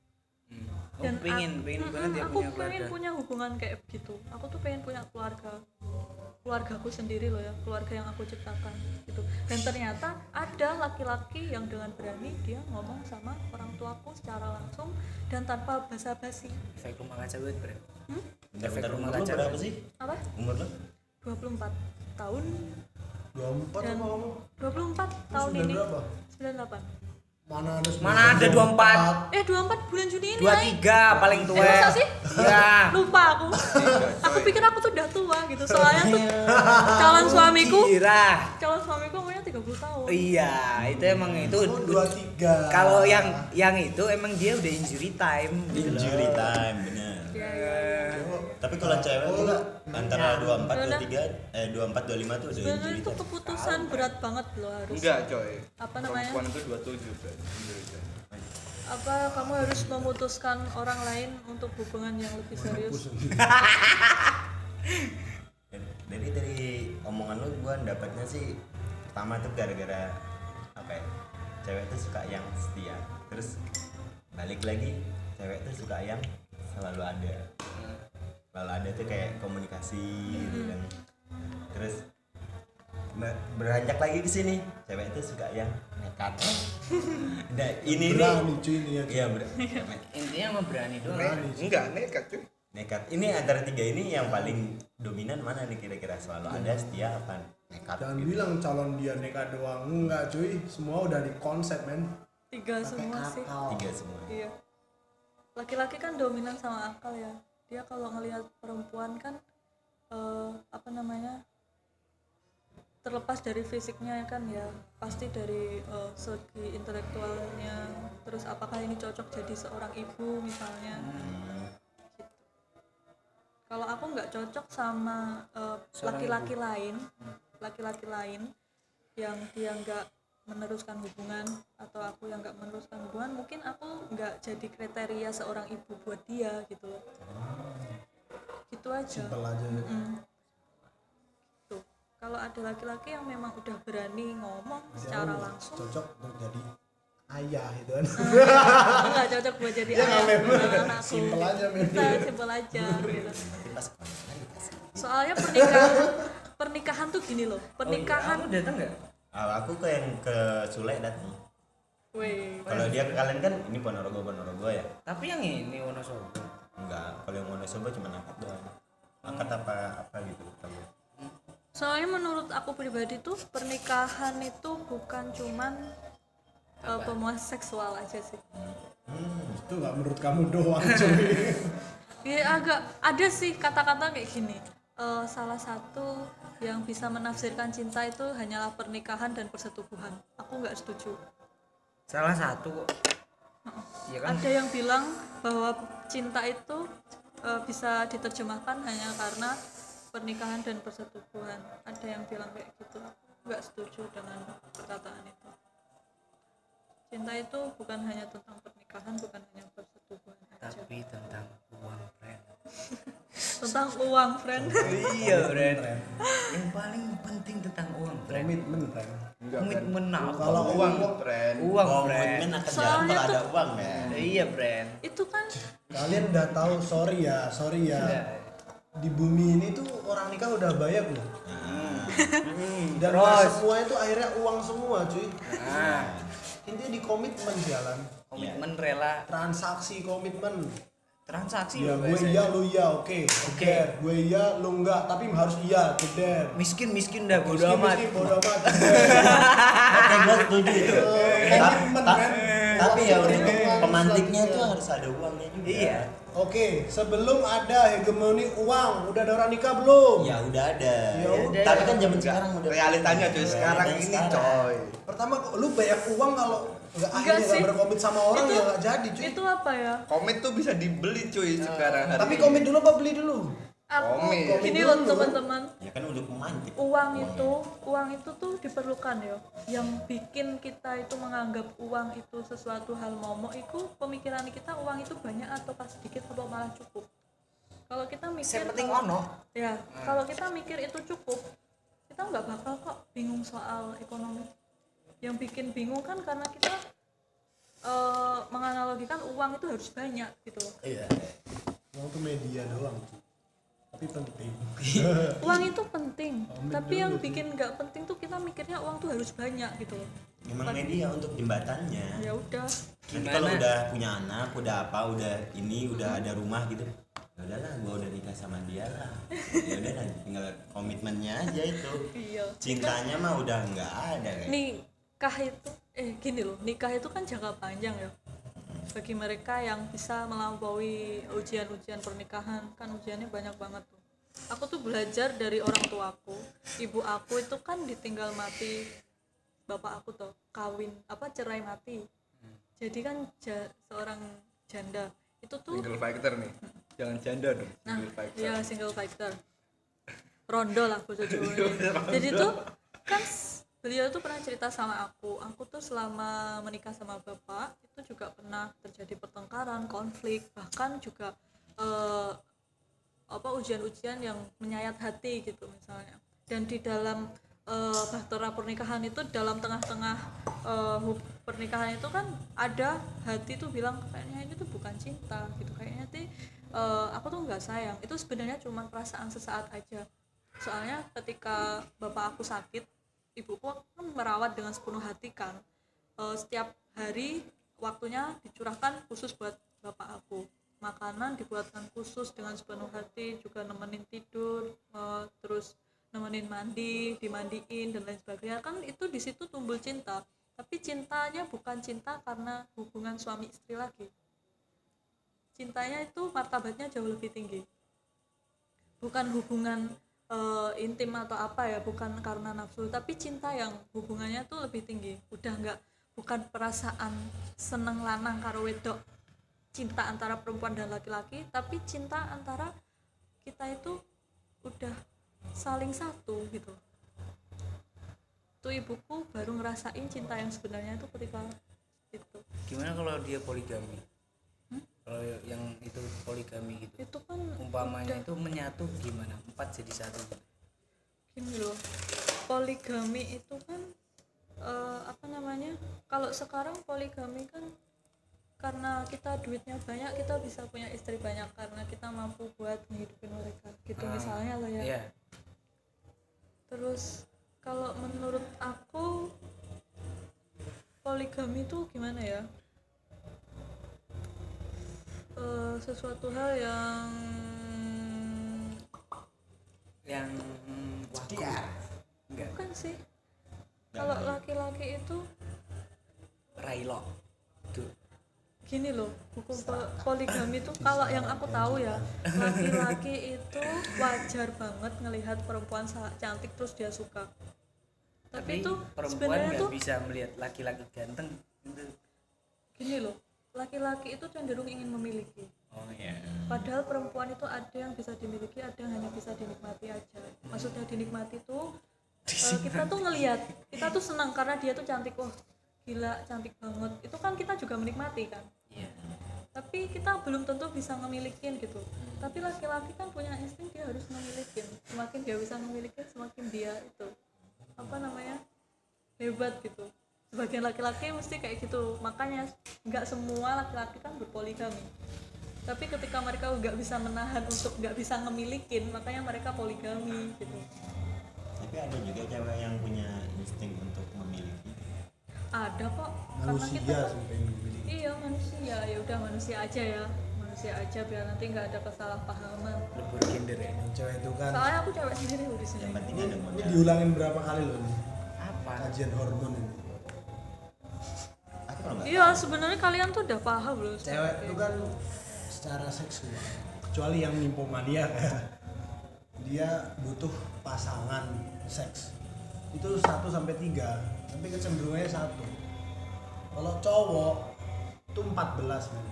Oh, pengen banget ya aku punya pengen keluarga. punya hubungan kayak gitu. Aku tuh pengen punya keluargaku sendiri loh ya, keluarga yang aku ciptakan gitu. Dan ternyata ada laki-laki yang dengan berani dia ngomong sama orang tuaku secara langsung dan tanpa basa-basi. Efek rumah kaca banget, Bro. bentar rumah umur lu kaca. berapa sih? Apa? Umur lu? 24 tahun 24 dan apa kamu? 24 tahun Sembilan ini. berapa? 98. Mana ada Mana ada 24? 24 bulan Juni ini. Ay. 23 paling tua. Masa sih? Iya. Lupa aku. Aku pikir aku tuh udah tua gitu. Soalnya tuh calon suamiku Kira. umurnya 30 tahun. Iya, itu emang itu. Oh, 23. Kalau yang itu emang dia udah injury time gitu loh. Injury time, bener. Iya, iya. Tapi kalau cewek juga antara 24, Udah. 23, 24, 25 tuh udah Sebenarnya injury itu time. keputusan berat banget loh harus. Enggak coy. Apa namanya? Perempuan itu 27 berarti. Apa kamu harus memutuskan orang lain untuk hubungan yang lebih serius? Jadi dari omongan lu gua dapatnya sih pertama tuh gara-gara apa ya, cewek tuh suka yang setia, terus balik lagi cewek tuh suka yang selalu ada tuh kayak komunikasi gitu kan. Terus beranjak lagi ke sini cewek tuh suka yang nekat. Nah ini Berani cuy ini ya. iya Intinya emang berani doang. Enggak nekat cuy. nekat. Ini antara tiga ini yang paling dominan mana nih kira-kira, selalu ada, setia, apa nekat? Jangan gitu. bilang calon dia nekat doang. Enggak cuy, semua udah di konsep men. 3 semua sih. Tiga semua. Iya. Laki-laki kan dominan sama akal ya. Dia kalau ngelihat perempuan kan apa namanya? Terlepas dari fisiknya kan ya, pasti dari segi intelektualnya. Terus apakah ini cocok jadi seorang ibu misalnya? Gitu. Kalau aku nggak cocok sama laki-laki lain yang dia nggak meneruskan hubungan, atau aku yang nggak meneruskan hubungan, mungkin aku nggak jadi kriteria seorang ibu buat dia gitu loh. Gitu aja. Simpel aja ya. Gitu. Kalau ada laki-laki yang memang udah berani ngomong secara langsung, Cocok untuk jadi ayah itu kan. nggak cocok buat jadi Ya, ayah memang. anakku. Simpel aja, men. Simpel aja gitu. Tapi pas kondangan dikasih. Soalnya pernikahan tuh gini loh, pernikahan. Kamu datang nggak? Aku ke yang ke Sule datang. Weh, Kalau dia ke kalian kan ini Ponorogo ya. Tapi yang ini Wonosobo. Enggak, kalau yang Wonosobo cuma akad doang. Akad apa gitu kamu. soalnya menurut aku pribadi tuh pernikahan itu bukan cuman pemuas seksual aja sih. Itu enggak menurut kamu doang cuy. Ya agak ada sih kata-kata kayak gini. Salah satu yang bisa menafsirkan cinta itu hanyalah pernikahan dan persetubuhan. Aku nggak setuju. Salah satu kok. Iya kan? Ada yang bilang bahwa cinta itu bisa diterjemahkan hanya karena pernikahan dan persetubuhan. Ada yang bilang kayak gitu. Aku nggak setuju dengan perkataan itu. Cinta itu bukan hanya tentang pernikahan, bukan hanya persetubuhan aja. Tapi tentang uang, friend. Tentang uang, friend. Iya, friend. Yang paling penting tentang uang, friend. Komitmen kan. Enggak, Komitmen apa? Kalau uang, friend. Uang, Komitmen friend. akan jalan Soalnya kalau ada tuh- uang ya. Iya, friend. Itu kan Kalian udah tahu, sorry ya. Iya. Di bumi ini tuh orang nikah udah banyak loh. Dan Terus? nggak semua itu akhirnya uang semua, cuy. Nah, Intinya di komitmen jalan. komitmen rela Transaksi komitmen. transaksi Ya loh, gue biasanya. iya, lu iya, oke. Oke. Gue iya, lu enggak, tapi harus iya, geder. Miskin dah bodo amat. Miskin, bodo amat. Oke, gue setuju itu. Komitmen kan. Tapi ya untuk Perhitungan pemantiknya selanjutnya. tuh harus ada uangnya juga. Iya. Oke, sebelum ada hegemoni uang, udah ada orang nikah belum? Ya udah ada. Ya udah. Tapi kan zaman sekarang udah Realitanya cuy sekarang Realitanya ini sekarang. coy. Pertama, lu banyak uang kalau nggak Enggak akhirnya sih. nggak berkomit sama orang Itu- ya nggak jadi, cuy. itu apa ya? Komit tuh bisa dibeli cuy sekarang hari Tapi ini. komit dulu apa beli dulu? Aku Komit. gini Komit loh dulu. teman-teman. ya kan udah pemantik. Uang itu tuh diperlukan ya. Yang bikin kita itu menganggap uang itu sesuatu hal momok itu pemikiran kita uang itu banyak atau pas sedikit atau malah cukup. Kalau kita mikir Yang penting kalau- ono. ya kalau kita mikir itu cukup, kita nggak bakal kok bingung soal ekonomi. Yang bikin bingung kan karena kita menganalogikan uang itu harus banyak gitu loh. Iya. Uang tuh media doang, cuy. Tapi penting. Uang itu penting, Amin tapi dulu yang sih. bikin nggak penting tuh kita mikirnya uang tuh harus banyak gitu loh. Memang media untuk jembatannya. Ya udah, Nanti kalau udah punya anak, udah apa, udah ini, udah ada rumah gitu. Ya udahlah, gua udah nikah sama dia lah. Ya udah nanti tinggal komitmennya aja itu. iya. Cintanya mah udah nggak ada kayak. Nikah itu gini loh, nikah itu kan jangka panjang ya. Bagi mereka yang bisa melampaui ujian-ujian pernikahan, kan ujiannya banyak banget tuh. Aku tuh belajar dari orang tuaku. Ibu aku itu kan ditinggal mati bapak aku tuh, cerai mati. Jadi kan seorang janda. Itu tuh Single fighter nih. Jangan janda dong. nah, Single fighter. ya single fighter. Rondo lah bahasa Jawanya. Jadi tuh kan beliau tuh pernah cerita sama aku tuh selama menikah sama bapak itu juga pernah terjadi pertengkaran, konflik, bahkan juga ujian-ujian yang menyayat hati gitu misalnya. Dan di dalam bahtera pernikahan itu, dalam tengah-tengah pernikahan itu kan ada hati tuh bilang kayaknya ini tuh bukan cinta gitu, kayaknya tuh aku tuh nggak sayang. Itu sebenarnya cuma perasaan sesaat aja. Soalnya ketika bapak aku sakit, ibuku kan merawat dengan sepenuh hati kan. Setiap hari waktunya dicurahkan khusus buat bapak aku, makanan dibuatkan khusus dengan sepenuh hati, juga nemenin tidur, terus nemenin mandi, dimandiin dan lain sebagainya. Kan itu di situ tumbuh cinta, tapi cintanya bukan cinta karena hubungan suami istri lagi. Cintanya itu martabatnya jauh lebih tinggi, bukan hubungan intim atau apa ya, bukan karena nafsu, tapi cinta yang hubungannya tuh lebih tinggi. Udah nggak, bukan perasaan seneng lanang karo wedok, cinta antara perempuan dan laki-laki, tapi cinta antara kita itu udah saling satu gitu. Tuh ibuku baru ngerasain cinta yang sebenarnya itu ketika itu. Gimana kalau dia poligami? Kalau yang itu poligami gitu. Itu kan Umpamanya udah itu menyatu gimana? 4 jadi 1 gitu. gini loh, poligami itu kan kalau sekarang poligami kan karena kita duitnya banyak, kita bisa punya istri banyak karena kita mampu buat menghidupin mereka gitu misalnya loh ya. Iya. Terus kalau menurut aku poligami itu gimana ya, sesuatu hal Yang waku. Enggak. bukan sih. Kalau laki-laki itu Railo. Tuh. gini loh, hukum poligami itu kalau yang aku tahu ya, laki-laki itu wajar banget ngelihat perempuan cantik terus dia suka. Tapi itu perempuan sebenarnya nggak tuh bisa melihat laki-laki ganteng itu. gini loh, laki-laki itu cenderung ingin memiliki. Oh iya. Padahal perempuan itu ada yang bisa dimiliki, ada yang hanya bisa dinikmati aja. Maksudnya dinikmati tuh kita tuh ngelihat, kita tuh senang karena dia tuh cantik, wah gila cantik banget. Itu kan kita juga menikmati kan. Iya. Tapi kita belum tentu bisa ngemilikin gitu. Tapi laki-laki kan punya insting, dia harus ngemilikin. Semakin dia bisa ngemilikin, semakin dia itu apa namanya hebat gitu. Sebagian laki-laki mesti kayak gitu. Makanya nggak semua laki-laki kan berpoligami. Tapi ketika mereka nggak bisa menahan untuk nggak bisa ngemilikin, makanya mereka poligami gitu. Tapi ada juga cewek yang punya insting untuk memiliki. Ada kok, karena Manusia kita kan, sih pengen memiliki. iya manusia, ya udah manusia aja ya, manusia aja biar nanti nggak ada kesalahpahaman. Lebur gender ya. Yang cewek itu kan Soalnya aku cewek sendiri loh di sini. Yang penting ada ini modal. diulangin berapa kali loh nih Apa? kajian hormon ini. Aku kalau nggak Iya sebenarnya kalian tuh udah paham loh. Cewek itu kan secara seksual, kecuali yang nymphomania dia butuh pasangan seks itu 1 sampai 3, tapi kecenderungannya 1. Kalau cowok itu 14 men.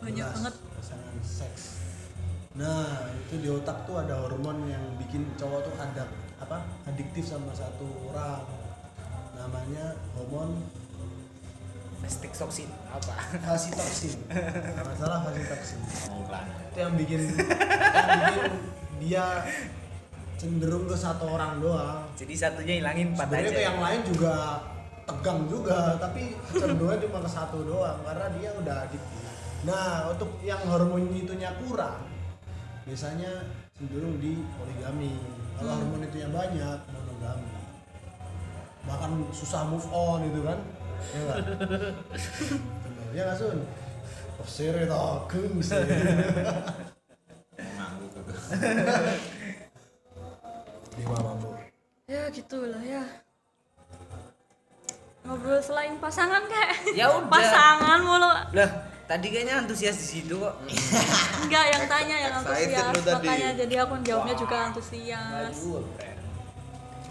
Banyak 14 banget. pasangan seks. Nah itu di otak tuh ada hormon yang bikin cowok tuh ada adiktif sama satu orang, namanya hormon Stixoxin apa? vasitoksin. Nggak masalah vasitoksin. ngomong pelan. Itu yang bikin dia cenderung ke satu orang doang. Jadi satunya hilangin 4 Sebenarnya aja. ke yang lain juga tegang juga, tapi cenderungnya cuma ke satu doang karena dia udah adiktif. Nah untuk yang hormon itunya kurang, biasanya cenderung di poligami. Kalau hormon itunya banyak, monogami. Bahkan susah move on gitu kan. Ya nggak? Bener. Ya nggak Sun? Pesir itu geus. Mau ngangguk gitu. Di mana Bu? Ya gitulah ya. Ngobrol selain pasangan kayak. Ya udah. Pasangan mulu. Lah, tadi kayaknya antusias di situ kok. Enggak yang tanya yang Excited antusias lu tadi. makanya jadi aku jawabnya juga antusias.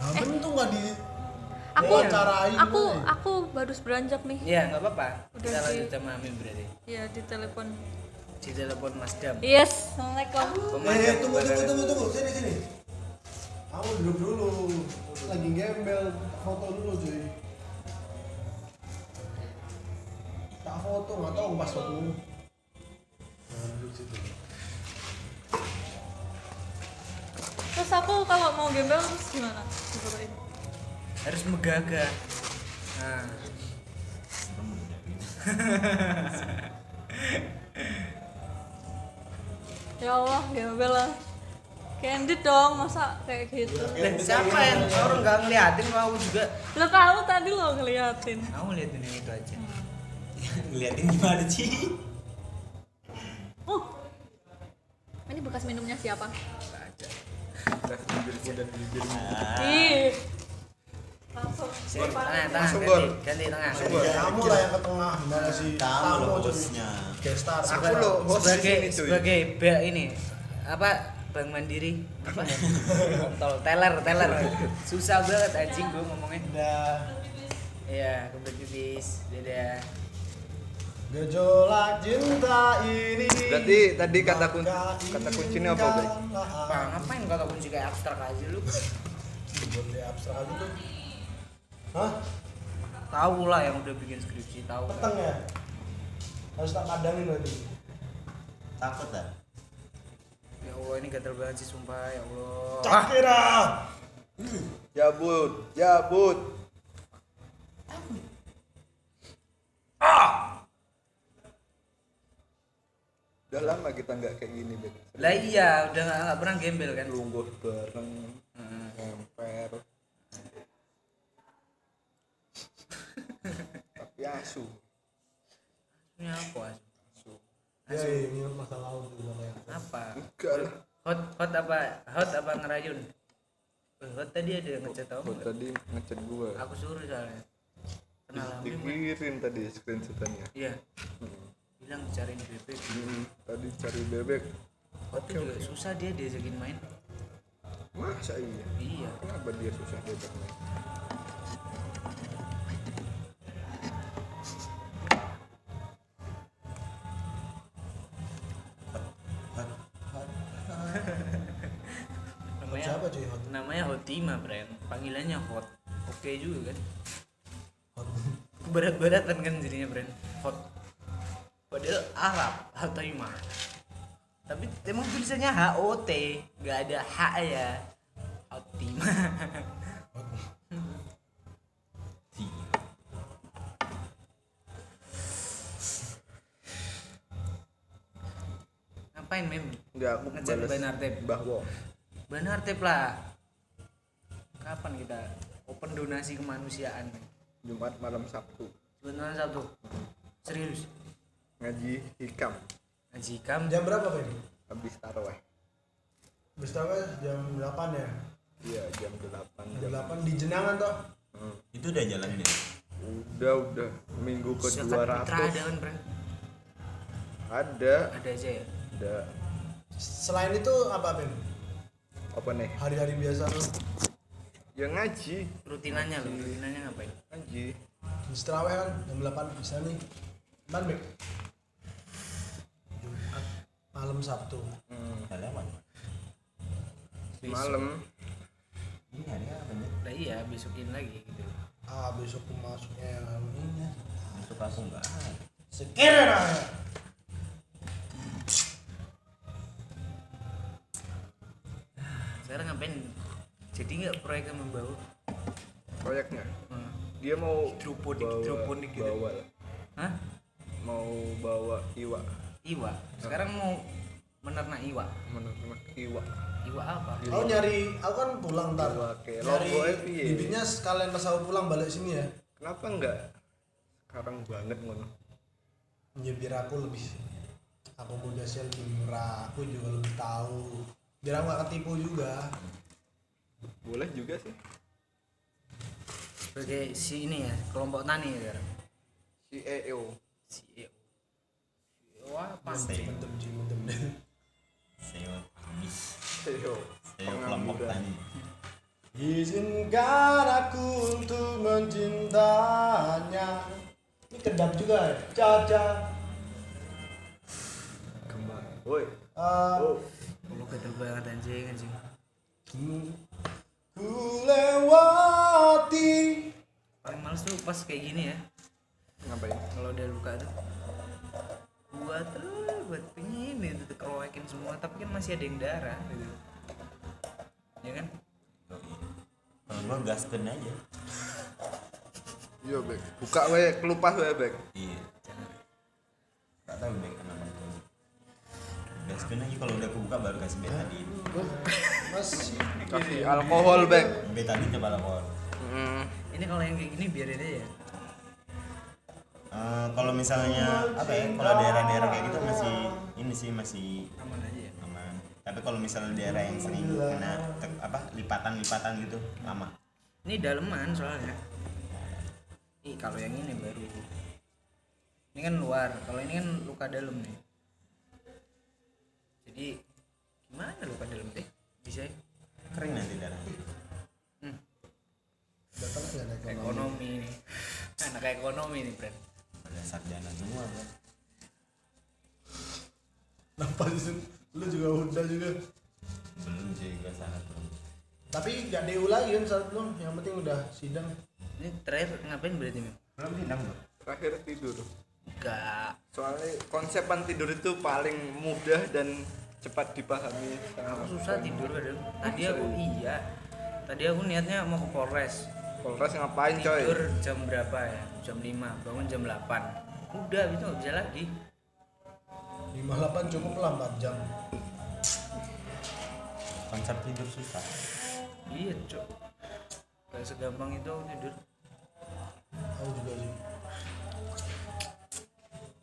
Nah, tuh nggak di Aku wawancarain gimana ya? aku baru beranjak nih. Ya, enggak apa-apa. Udah Kita sih. lanjut sama Amin berarti. Ya di telepon. Di telepon Mas Dam. Yes, assalamualaikum. Pemadam Tunggu, kebakaran. sini. Aku duduk dulu, lagi gembel, foto dulu cuy. Tak foto, nggak tahu pas foto. Nah, duduk situ. Terus aku kalau mau gembel terus gimana? Difotoin. Harus megagah. Nah, Ya Allah, gembel lah. Candid dong, masa kayak gitu. dan siapa yang orang nggak ngeliatin mau juga. Lo kamu tadi lo ngeliatin. Kamu liatin yang itu aja. Ngeliatin gimana sih? Ini bekas minumnya siapa? Nggak ada. dan bibir Ih. Langsung. Tengah, Langsung, ganti, Bor. ganti tengah. Langsung, ganti. Bor. Kamu lah yang ke tengah, gimana sih? Kamu loh cuy. bosnya. Gestar. Aku loh host di sebagai sini cuy. sebagai ini apa Bank Mandiri apa tol teller susah banget anjing gue ngomongnya. Udah. Iya, kebelet pipis. Dadah. Gejolak cinta ini. Berarti tadi kata kuncinya apa, Bray? Pak, ngapain kata kunci kayak abstrak aja lu? Buat dia abstrak aja tuh. Hah? Tahu lah yang udah bikin skripsi, tahu kan? Peteng ya? Harus tak kadangin berarti. Takut tak? Ya Allah, ini gatel banget sih sumpah, ya Allah. Cakira. Jabut. Udah lama kita nggak kayak gini, Bet. Lah iya, udah nggak pernah gembel kan? Lungguh bareng, Heeh. emper. Tapi asu. Ini apa? Asu. Ya, ingat masa lalu juga kayak. Apa? Enggak lah. Hot apa ngerayun? Hot tadi ada yang ngechat tau Gua nggak? tadi ngechat gua. Aku suruh soalnya. kenal Hamim kan? dikirim tadi screenshotannya. Iya, bilang cariin bebek. Tadi cari bebek. Tapi juga susah dia diajakin main. Masa iya? Iya, Kenapa dia susah bebek main? namanya Siapa cuy hot? namanya Hotima, brand panggilannya hot. Oke juga kan, Hot. berat-beratan kan jadinya brand hot. Padahal Arab Hotima, tapi emang tulisannya HOT, nggak ada H ya. Hotima. Ngapain mem? Enggak, aku Ngechat balas Ban Artep. bahwa Ban Artep lah. Kapan kita open donasi kemanusiaan? Jumat malam Sabtu Sebenarnya satu. Serius. ngaji hikam Ngaji Kam Jam berapa Ben? habis taraweh. Berstawa jam 8 ya. Iya, jam 8 Jam 8 di Jenangan toh. Itu udah jalan deh. Udah minggu ke Zakat fitrah 200 ada kan, Bro? ada Ada aja ya. ada Selain itu apa Ben? apa nih Hari-hari biasa tuh. ya ngaji Rutinannya loh, rutinannya ngapain? ngaji Habis terawih kan jam 8 bisa nih. Man Bek. Jumat malam Sabtu. Udah lewat. malam Ini hari apa nih? Lah iya, besokin lagi gitu. Besok aku masuknya yang ini. Besok aku enggak ada. Sekira. Sekarang ngapain? Jadi nggak proyeknya membawa? proyeknya Hmm. dia mau Hidroponik gitu. bawa Hah? mau bawa iwa Iwa. Sekarang mau menernak iwa. menurut iwa Iwa apa? Aku nyari, aku kan pulang ntar. Iwa kayak Nyari logo piye? bibitnya sekalian pas aku pulang balik sini ya. kenapa enggak sekarang banget ngono Ya biar aku lebih akomodasi lebih murah, aku juga lebih tahu. Biar aku gak ketipu juga. boleh juga sih Sebagai si ini ya, kelompok tani ya sekarang. CEO CEO. CEO apa? Mentem. Seo tani. CEO Seo kelompok tani. Izinkan aku untuk mencintanya. Ini kedap juga ya. Caca. kembang woi Oh. Lu gatel banget anjing. Ku lewati. Paling males tuh pas kayak gini ya. ngapain Kalau udah luka tuh. Buat pengen itu keroekin semua, tapi kan masih ada yang darah gitu. Ya kan? Kalau gua gaskeun aja. iya bek buka we kelupas we bek Iya. Tak tahu deh kenapa itu. Gaskeun aja kalau udah kebuka baru kasih betadin. Masih kasih alkohol bek Betadin coba lapor. Ini kalau yang kayak gini biarin aja ya. Kalau misalnya apa ya? Kalau daerah-daerah kayak gitu masih ini sih masih Aman aja ya. aman. Tapi kalau misalnya daerah yang sering kena lipatan gitu lama. Ini daleman soalnya. Ih, kalau yang ini baru. Ini kan luar, kalau ini kan luka dalam nih. Jadi gimana luka dalam teh? Bisa ya? Kering nanti darah. datang nggak ada ekonomi. Ekonomi nih. Anak ekonomi nih, friend. Pada sarjana semua kan. Kenapa sih? Lu juga udah juga. Belum sih gua sangat belum. Tapi nggak DU lagi kan saat lu. Yang penting udah sidang. Ini terakhir ngapain berarti, Mem? Belum sidang bro. terakhir tidur Enggak. soalnya konsepan tidur itu paling mudah dan cepat dipahami Aku susah tidur kadang. Tadi aku niatnya mau ke Polres. Polres ngapain coy Tidur jam berapa ya? Jam 5, bangun jam 8. Udah, itu nggak bisa lagi. 58 cukup lah 4 jam. Konsep tidur susah. Iya, Cok. Kayak segampang itu aku tidur. Aku juga sih.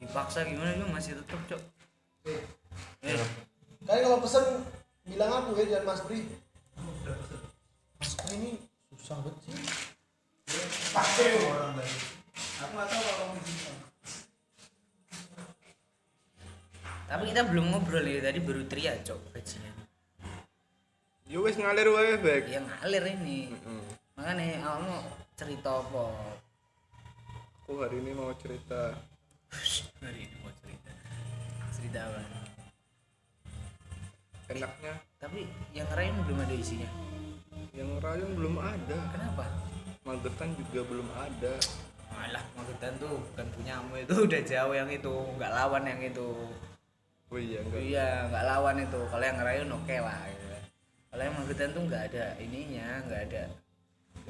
Dipaksa gimana juga masih tetap, Cok. Kalian kalau pesen bilang aku ya jangan Mas Pri. Mas Pri ini susah banget sih. Pakai orang tadi. kita belum ngobrol ya, tadi baru tria cok bajingan. Yo wis ngalir wae bek. Ya ngalir ini. Makanya kamu cerita apa? Aku hari ini mau cerita. Hari ini mau cerita. Cerita apa? Enaknya Tapi yang ngerayain belum ada isinya. yang rayun belum ada. Kenapa? Magetan juga belum ada. Malah Magetan tuh bukan punyamu, itu udah jauh yang itu, nggak lawan yang itu. Oh iya enggak. Iya, nggak lawan itu. Kalau yang ngerayain oke lah. Gitu. Kalau yang Magetan tuh nggak ada ininya, nggak ada.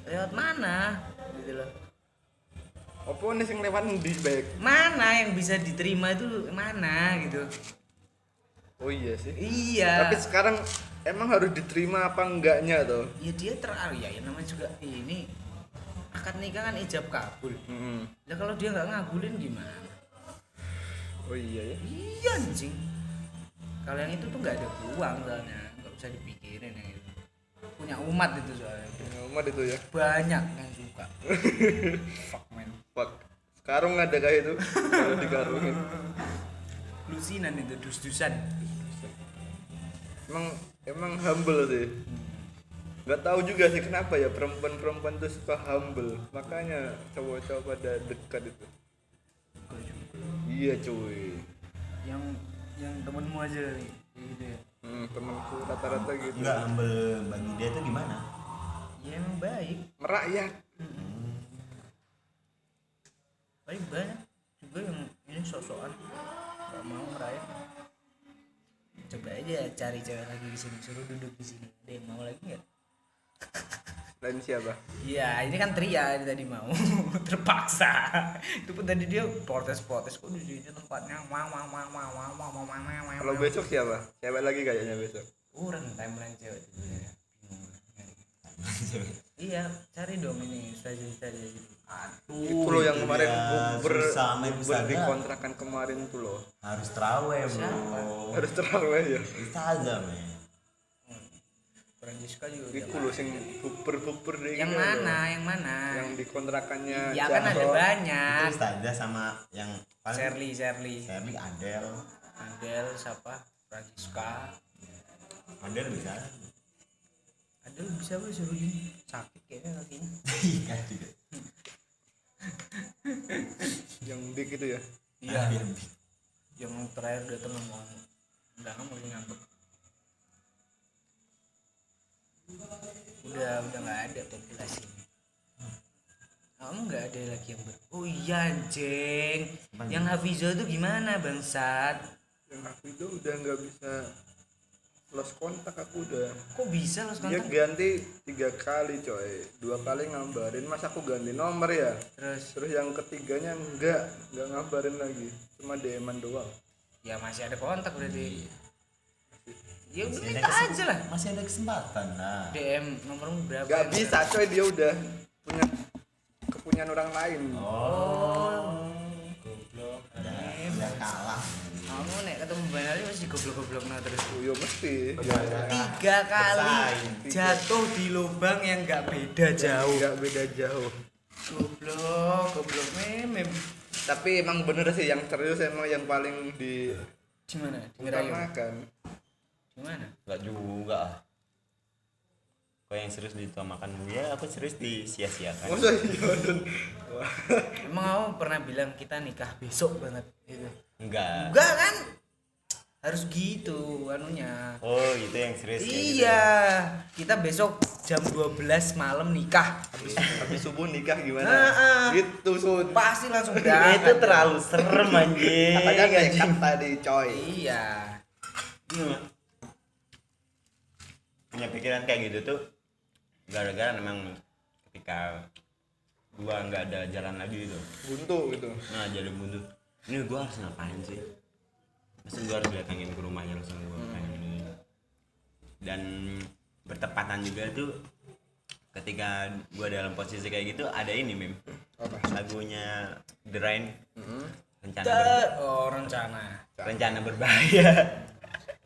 Lewat mana? Gitu loh. Apa nih sing lewat di bek? Mana yang bisa diterima itu mana gitu. Oh iya sih. Iya. Tapi sekarang emang harus diterima apa enggaknya tuh? Ya dia ya namanya juga ini akad nikah kan ijab kabul. Nah kalau dia nggak ngabulin gimana? Oh iya ya. Iya anjing. Kalau yang itu tuh nggak ada uang soalnya, nggak usah dipikirin yang itu. Punya umat itu soalnya. Yang umat itu ya. Banyak yang suka. Fuck man. Fuck. Sekarang ada kayak itu kalau dikarungin. Lusinan itu dus-dusan. Emang humble sih. Nggak tahu juga sih kenapa ya perempuan tuh suka humble. Makanya cowok-cowok pada dekat itu. Iya cuy. Yang temenmu aja nih, gitu ya. Temanku rata-rata gitu. Enggak, humble bagi dia tuh gimana? Ya emang baik. Merakyat. Baik banyak juga yang ini sok-sokan nggak mau ngerayain. Coba aja cari cewek lagi di sini, suruh duduk di sini. Dia mau lagi nggak? Lain siapa? Iya, ini kan Tria ini tadi mau terpaksa. Itu pun tadi dia protes kok di sini tempatnya. Kalau besok siapa? Cewek lagi kayaknya besok. Kurang timeline cewek itu ya. Iya, cari dong ini stasiun-stasiun gitu. Itu loh yang kemarin susah men bukber di Ustazah. kontrakan kemarin tuh loh. Harus terawih bro. Siapa? Harus terawih ya. Ustazah men. Francisca juga Itu udah loh sing bukber deh. yang mana? Yang mana? Yang di kontrakannya. Ya kan ada Jahro. banyak. Itu Ustazah sama yang paling Shirley, Adel. Adel siapa? Francisca. Adel bisa. Adel bisa apa suruh ini? Sakit kayaknya kakinya. Iya juga. Yang dik itu ya. Iya. Iya. Yang terakhir datang ngomong enggak mau ngambek. Udah nggak ada populasi. Kamu nggak ada lagi yang oh iya anjing. Yang Hafizo tuh gimana bangsat? Yang aku itu udah nggak bisa lost kontak aku udah. Kok bisa loh Dia sekarang? ganti 3 kali coy. 2 kali ngabarin, mas aku ganti nomor ya. Terus Terus yang ketiganya enggak ngabarin lagi. Cuma DM-an doang. ya masih ada kontak berarti. Ya udah Masih ada minta aja lah. Masih ada kesempatan lah. DM nomormu berapa? Gak bisa coy, dia udah punya kepunyaan orang lain. Oh. Goblok. Udah kalah. Kamu nek ketemu Banali masih goblok-goblok nah terus. Oh, yo mesti. 3 kali jatuh di lubang yang nggak beda jauh. Enggak beda jauh. Goblok mem. Tapi emang bener sih yang serius emang yang paling di Gimana? Ngerayu. utamakan. Gimana? Enggak juga ah. Kok yang serius ditamakan ya aku serius disia-siakan. Masa iya Don? Wah. Emang kamu pernah bilang kita nikah besok banget gitu? Enggak. Enggak kan? Harus gitu anunya. Oh, itu yang serius kayak gitu. Iya, kita besok jam 12 malam nikah. Habis subuh nikah gimana? Heeh. Gitu Sun. Pasti langsung Itu berangkat. terlalu serem anjing. Katanya nekat tadi coy. Iya. Punya pikiran kayak gitu tuh gara-gara memang ketika gua nggak ada jalan lagi gitu. Buntu gitu. Nah, jadi buntu. Ini gua harus ngapain sih? Masa gua harus datangin ke rumahnya langsung gua pengen ini. Dan bertepatan juga tuh ketika gua dalam posisi kayak gitu ada ini mem. Apa? Lagunya The Rain. Rencana berbahaya.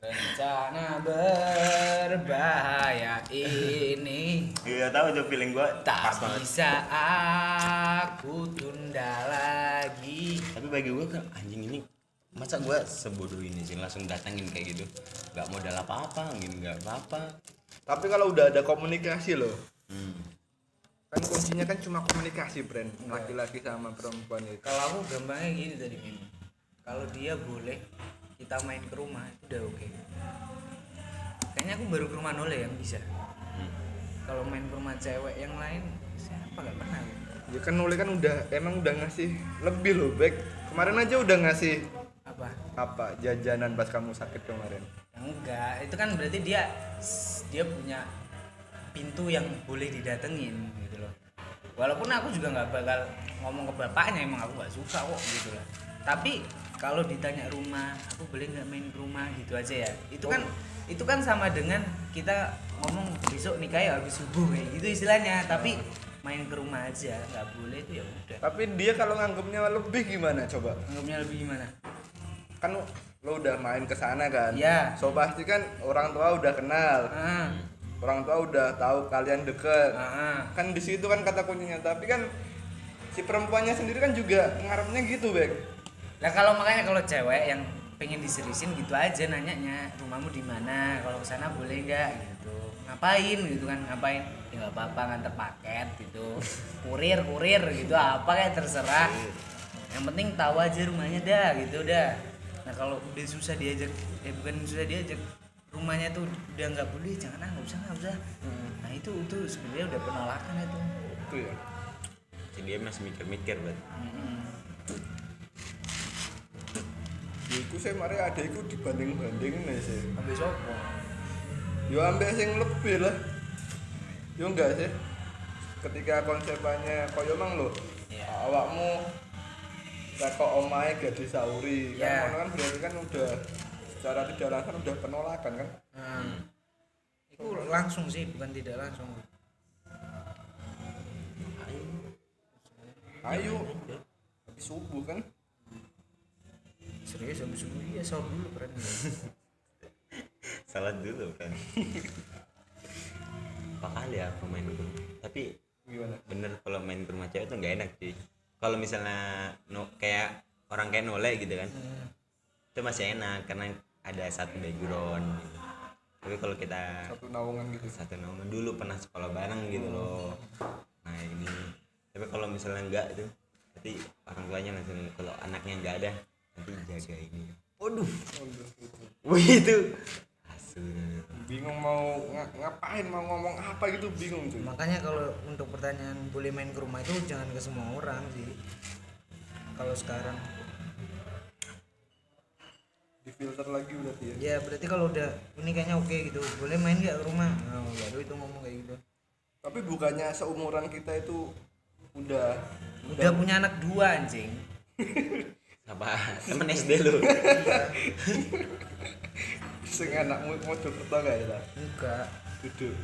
Rencana berbahaya ini Gak tahu tuh feeling gua tak pas banget. bisa aku tunda lagi. Tapi bagi gua kan anjing ini masa gue sebodoh ini sih langsung datangin kayak gitu, nggak modal apa-apa gini, nggak apa-apa. Tapi kalau udah ada komunikasi loh, Hmm. kan kuncinya kan cuma komunikasi, brand laki-laki sama perempuan itu. Kalau aku gampangnya gini tadi Mim, kalau dia boleh kita main ke rumah itu udah oke. Kayaknya aku baru ke rumah Nole yang bisa. Kalau main ke rumah cewek yang lain siapa nggak pernah gitu. Ya kan Nole kan emang udah ngasih lebih loh, Bek. Kemarin aja udah ngasih Apa jajanan pas kamu sakit kemarin. enggak, itu kan berarti dia punya pintu yang boleh didatengin gitu loh. Walaupun aku juga nggak bakal ngomong ke bapaknya, emang aku nggak suka kok gitu loh. Tapi kalau ditanya rumah, aku boleh nggak main ke rumah gitu aja ya. Itu kan sama dengan kita ngomong besok nikah ya habis subuh kayak gitu istilahnya. Tapi main ke rumah aja nggak boleh itu ya udah. Tapi dia kalau nganggapnya lebih gimana coba? Anggapnya lebih gimana? Kan lo udah main ke sana kan? Iya. So pasti kan orang tua udah kenal. Orang tua udah tahu kalian deket. Kan di situ kan kata kuncinya. Tapi kan si perempuannya sendiri kan juga ngarepnya gitu, Bek. Lah kalau makanya kalau cewek yang pengen diseriusin gitu aja nanyanya, rumahmu di mana, kalau kesana boleh nggak gitu, ngapain gitu kan, ngapain ya nggak apa-apa nganter paket gitu, kurir gitu apa kayak terserah, yang penting tahu aja rumahnya dah gitu dah. Nah kalau udah susah diajak, bukan susah diajak, rumahnya tuh udah nggak boleh, jangan nggak usah. Nah itu sebenarnya udah penolakan itu. Itu ya. Jadi dia masih mikir-mikir banget. Iku sih mari adekku dibanding-bandingin sih. Ambil sopo? Yo ambek sing lebih lah. Yo enggak sih. Ketika konsepannya koyo mang lho. Iya. Awakmu kok omahe gak disauri. Iya. Kan berarti kan udah secara tidak langsung udah penolakan kan. Itu langsung sih, bukan tidak langsung. Ayo. Habis subuh kan. Serius habis subuh iya sahur dulu keren. Salat dulu kan. Apa kali ya aku main dulu. Tapi Gimana? bener kalau main ke rumah cewek tuh nggak enak sih. Kalau misalnya kayak orang kayak Nole gitu kan, itu masih enak karena ada satu background gitu. Tapi kalau kita Satu naungan gitu. satu naungan dulu pernah sekolah bareng gitu loh. Nah ini tapi kalau misalnya enggak itu berarti orang tuanya langsung kalau anaknya enggak ada nanti jaga ini. Waduh, wih itu asu. Bingung mau ngapain, mau ngomong apa gitu bingung cuy. Makanya kalau untuk pertanyaan boleh main ke rumah itu jangan ke semua orang sih. Kalau sekarang Difilter lagi berarti ya. ya berarti kalau udah ini kayaknya oke gitu, boleh main nggak ke rumah? Nah, baru itu ngomong kayak gitu. Tapi bukannya seumuran kita itu udah Punya anak 2 anjing. Apa temen SD lu? sing anakmu mau deket gak ya? Enggak. Duduk.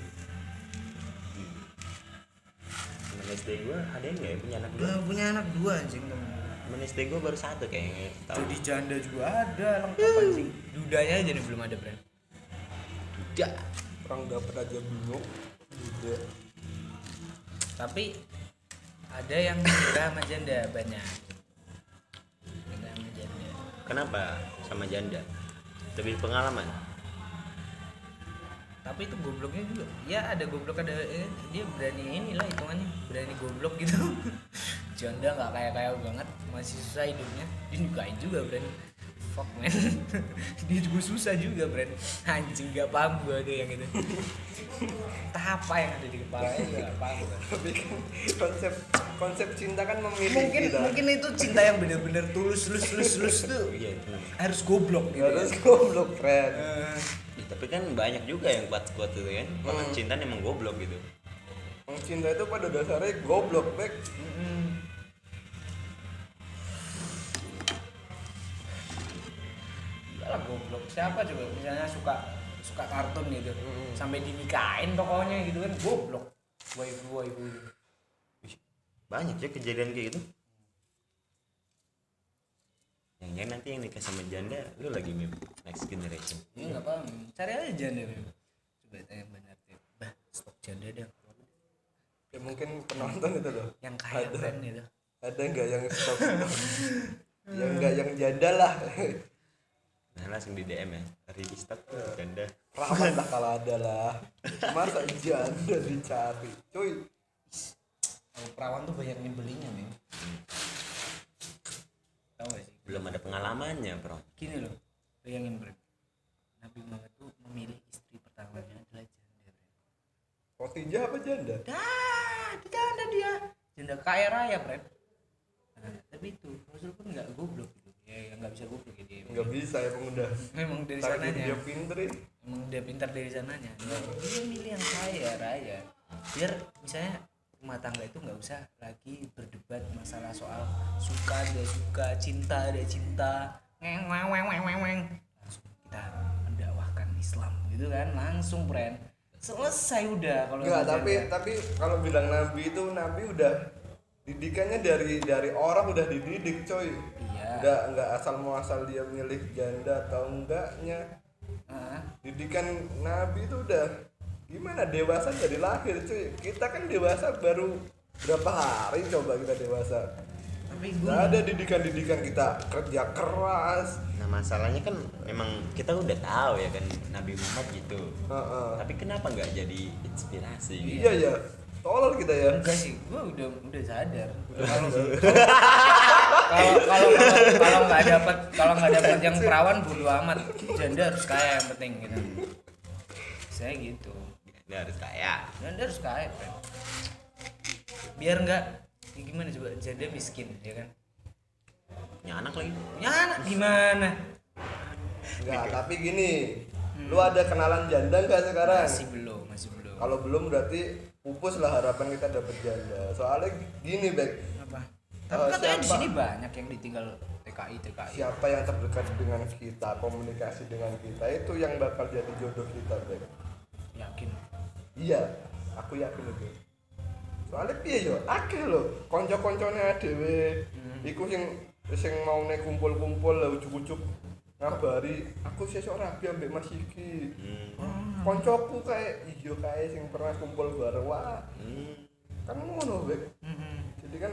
Temen SD gua ada yang nggak ya punya anak Udah dua? punya anak 2 anjing temen. Temen SD gua baru satu kayaknya. Tahu? Jadi janda juga ada lengkap anjing. Dudanya jadi belum ada brand. Tidak. Orang dapet aja bingung. Udah. Tapi ada yang nikah sama janda banyak. Nikah sama janda. Kenapa sama janda? Lebih pengalaman. Tapi itu gobloknya juga. Ya ada goblok ada dia berani inilah hitungannya, berani goblok gitu. Janda nggak kaya banget, masih susah hidupnya. Dia nyukain juga brand. Fuck man. Dia juga susah juga brand. Anjing gak paham gua tuh yang itu. Entah apa yang ada di kepalanya gak paham gua. Tapi kan konsep cinta kan memiliki Mungkin itu cinta yang benar-benar tulus tuh Iya itu. harus goblok gitu. harus goblok, friend. Tapi kan banyak juga yang kuat itu kan. Kalau cinta emang goblok gitu. Orang cinta itu pada dasarnya goblok, Bek. Iyalah goblok. Siapa coba misalnya suka kartun gitu. Sampai dinikahin tokohnya gitu kan goblok. Waifu gitu. Banyak ya kejadian kayak gitu. Yang nanti yang nikah sama janda lu lagi meme next generation. Ini enggak paham. Cari aja janda memang. Coba tanya benar tuh. Bah, stok janda dong. Ya mungkin penonton itu loh. Yang kaya Ada. brand itu. Ada nggak yang stok Ya enggak yang janda lah. Nah, langsung di DM ya. Review stock janda. Rapat lah kalau ada lah. Masa janda dicari, cuy. Perawan tuh banyak nyebelinya nih. Tahu gak sih? Belum ada pengalamannya, Bro. Gini loh, bayangin bro, Nabi Muhammad tuh memilih istri pertamanya adalah janda bro. Khotijah apa janda? Janda dia, janda kaya raya bro. Nah, tapi itu Rasul pun nggak goblok gitu, ya nggak bisa goblok ya dia. Enggak bisa emang udah. Memang dari Saking sananya, dia pinter ya. emang dia pintar dari sananya. Nah, dia milih yang kaya raya, biar misalnya rumah tangga itu nggak usah lagi berdebat masalah soal suka dia suka, cinta dia cinta, langsung kita mendakwahkan Islam gitu kan, langsung friend, selesai udah. Kalau Enggak, udah tapi kalau bilang nabi itu nabi udah didikannya dari orang udah dididik coy. iya. Enggak asal muasal dia milih janda atau enggaknya. Ah, Didikan nabi itu udah gimana, dewasa dari lahir cuy. Kita kan dewasa baru berapa hari coba kita dewasa. tapi gue Nggak ada didikan kita kerja keras. Nah, masalahnya kan memang kita udah tahu ya kan Nabi Muhammad gitu. Heeh. Tapi kenapa nggak jadi inspirasi gitu? Iya ya, tolol kita ya. enggak sih, gue udah sadar. Kalau nggak dapat yang perawan bodo amat, janda harus kaya yang penting gitu. Saya gitu. Dia harus kaya. Janda harus kaya kan. Biar nggak ya gimana coba, janda miskin ya kan. Punya anak lagi. Punya anak gimana? Enggak, tapi gini, lu ada kenalan janda nggak sekarang? Masih belum. Kalau belum berarti pupus lah harapan kita dapat janda. Soalnya gini, Bek. Apa? Tapi katanya di siapa- sini banyak yang ditinggal TKI. Siapa yang terdekat dengan kita, komunikasi dengan kita, itu yang bakal jadi jodoh kita, Bek. Yakin. Iya, aku yakin itu. Soalnya piye yo, akeh lho kanca-kancane dhewe. Iku sing maune kumpul-kumpul lah ujug-ujug ngabari aku sesuk rabi ambek Mas iki. Koncoku kae iya kae sing pernah kumpul bareng wah. Kan ngono, Bek. Jadi kan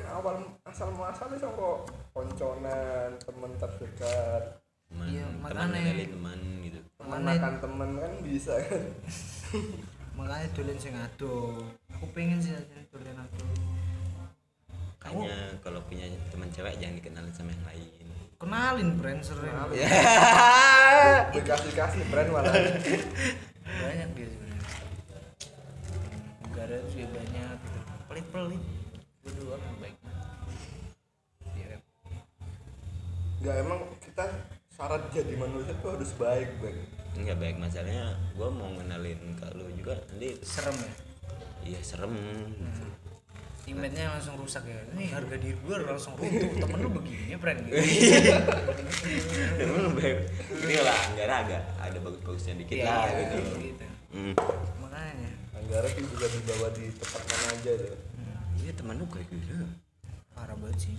asal muasalnya saka konconan, teman terdekat. Teman, Iya, teman makanya. dari teman gitu. Teman makan teman kan bisa kan. Makanya dolen sing ado. Aku pengen sih dolen ado. Makanya kalau punya teman cewek jangan dikenalin sama yang lain. Kenalin brand sering. Dikasih brand malah. Banyak dia sebenarnya. Negara juga banyak gitu. Pelit-pelit. Bodoh amat baiknya. Iya kan? Enggak, emang kita syarat jadi manusia tuh harus baik, Bek. Enggak baik, masalahnya gua mau ngenalin ke lu juga nanti Serem ya. iya serem. Image-nya langsung rusak ya. Ini harga diri gue langsung runtuh. Temen lu begini ya brand gitu. Emang baik. Gini lah, enggak ada bagus-bagusnya dikit Iya, lah iya, gitu. gitu. Makanya. Anggaran kan juga dibawa di tempat mana aja deh. Iya teman lu kayak gitu. Parah banget sih.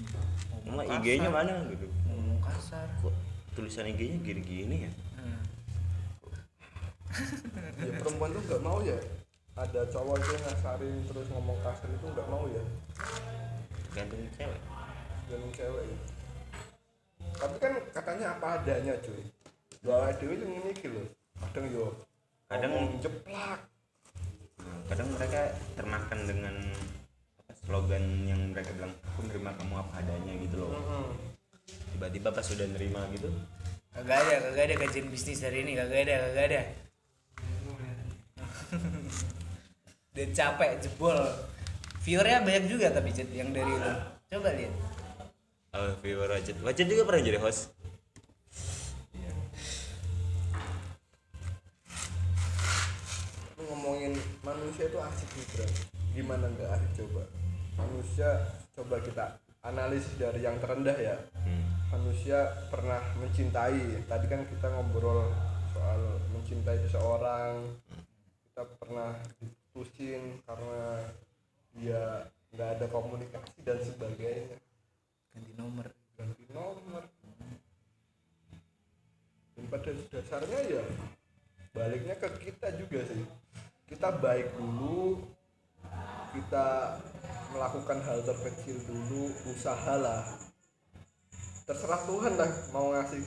Emang IG-nya mana gitu? Ngomong kasar. Kok tulisan IG-nya gini-gini ya? Nah, Ya perempuan tuh nggak mau ya. Ada cowok itu ngasarin terus ngomong kasar itu nggak mau ya. Gantung cewek. Dengan cewek ya. Tapi kan katanya apa adanya, cuy. Dua dewe yang ini loh. Kadang yo ngomong jeplak. Kadang mereka termakan dengan slogan yang mereka bilang aku nerima kamu apa adanya gitu loh. Tiba-tiba pas sudah nerima gitu kagak ada kajian bisnis hari ini, kagak ada. Udah capek jebol. Viewernya banyak juga tapi Cid, yang dari itu. Coba lihat. viewer Wajid juga pernah jadi host. Lu ngomongin manusia itu asik nih, bro. Gimana nggak asik coba? Manusia coba kita analisis dari yang terendah ya. Manusia pernah mencintai. Tadi kan kita ngobrol soal mencintai seseorang. Kita pernah diputusin karena dia nggak ada komunikasi dan sebagainya. Ganti nomor. Dan pada dasarnya ya baliknya ke kita juga sih. Kita baik dulu, kita melakukan hal terkecil dulu, usahalah. terserah Tuhan lah mau ngasih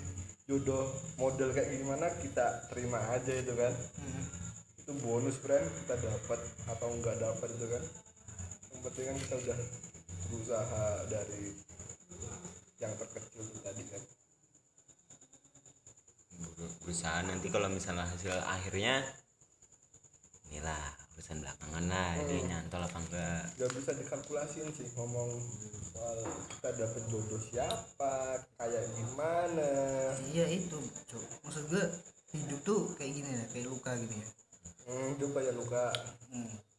jodoh model kayak gimana, kita terima aja itu kan. Itu bonus friend, kita dapat atau enggak dapat itu kan, yang penting kan kita udah berusaha dari yang terkecil itu tadi kan. Berusaha nanti kalau misalnya hasil akhirnya inilah urusan belakangan lah, dia nyantol apa enggak. Gak bisa dikalkulasiin sih ngomong soal kita dapat jodoh siapa, kayak gimana. Iya itu Cok, maksud gue hidup tuh kayak gini ya, kayak luka gini ya. Coba ya luka.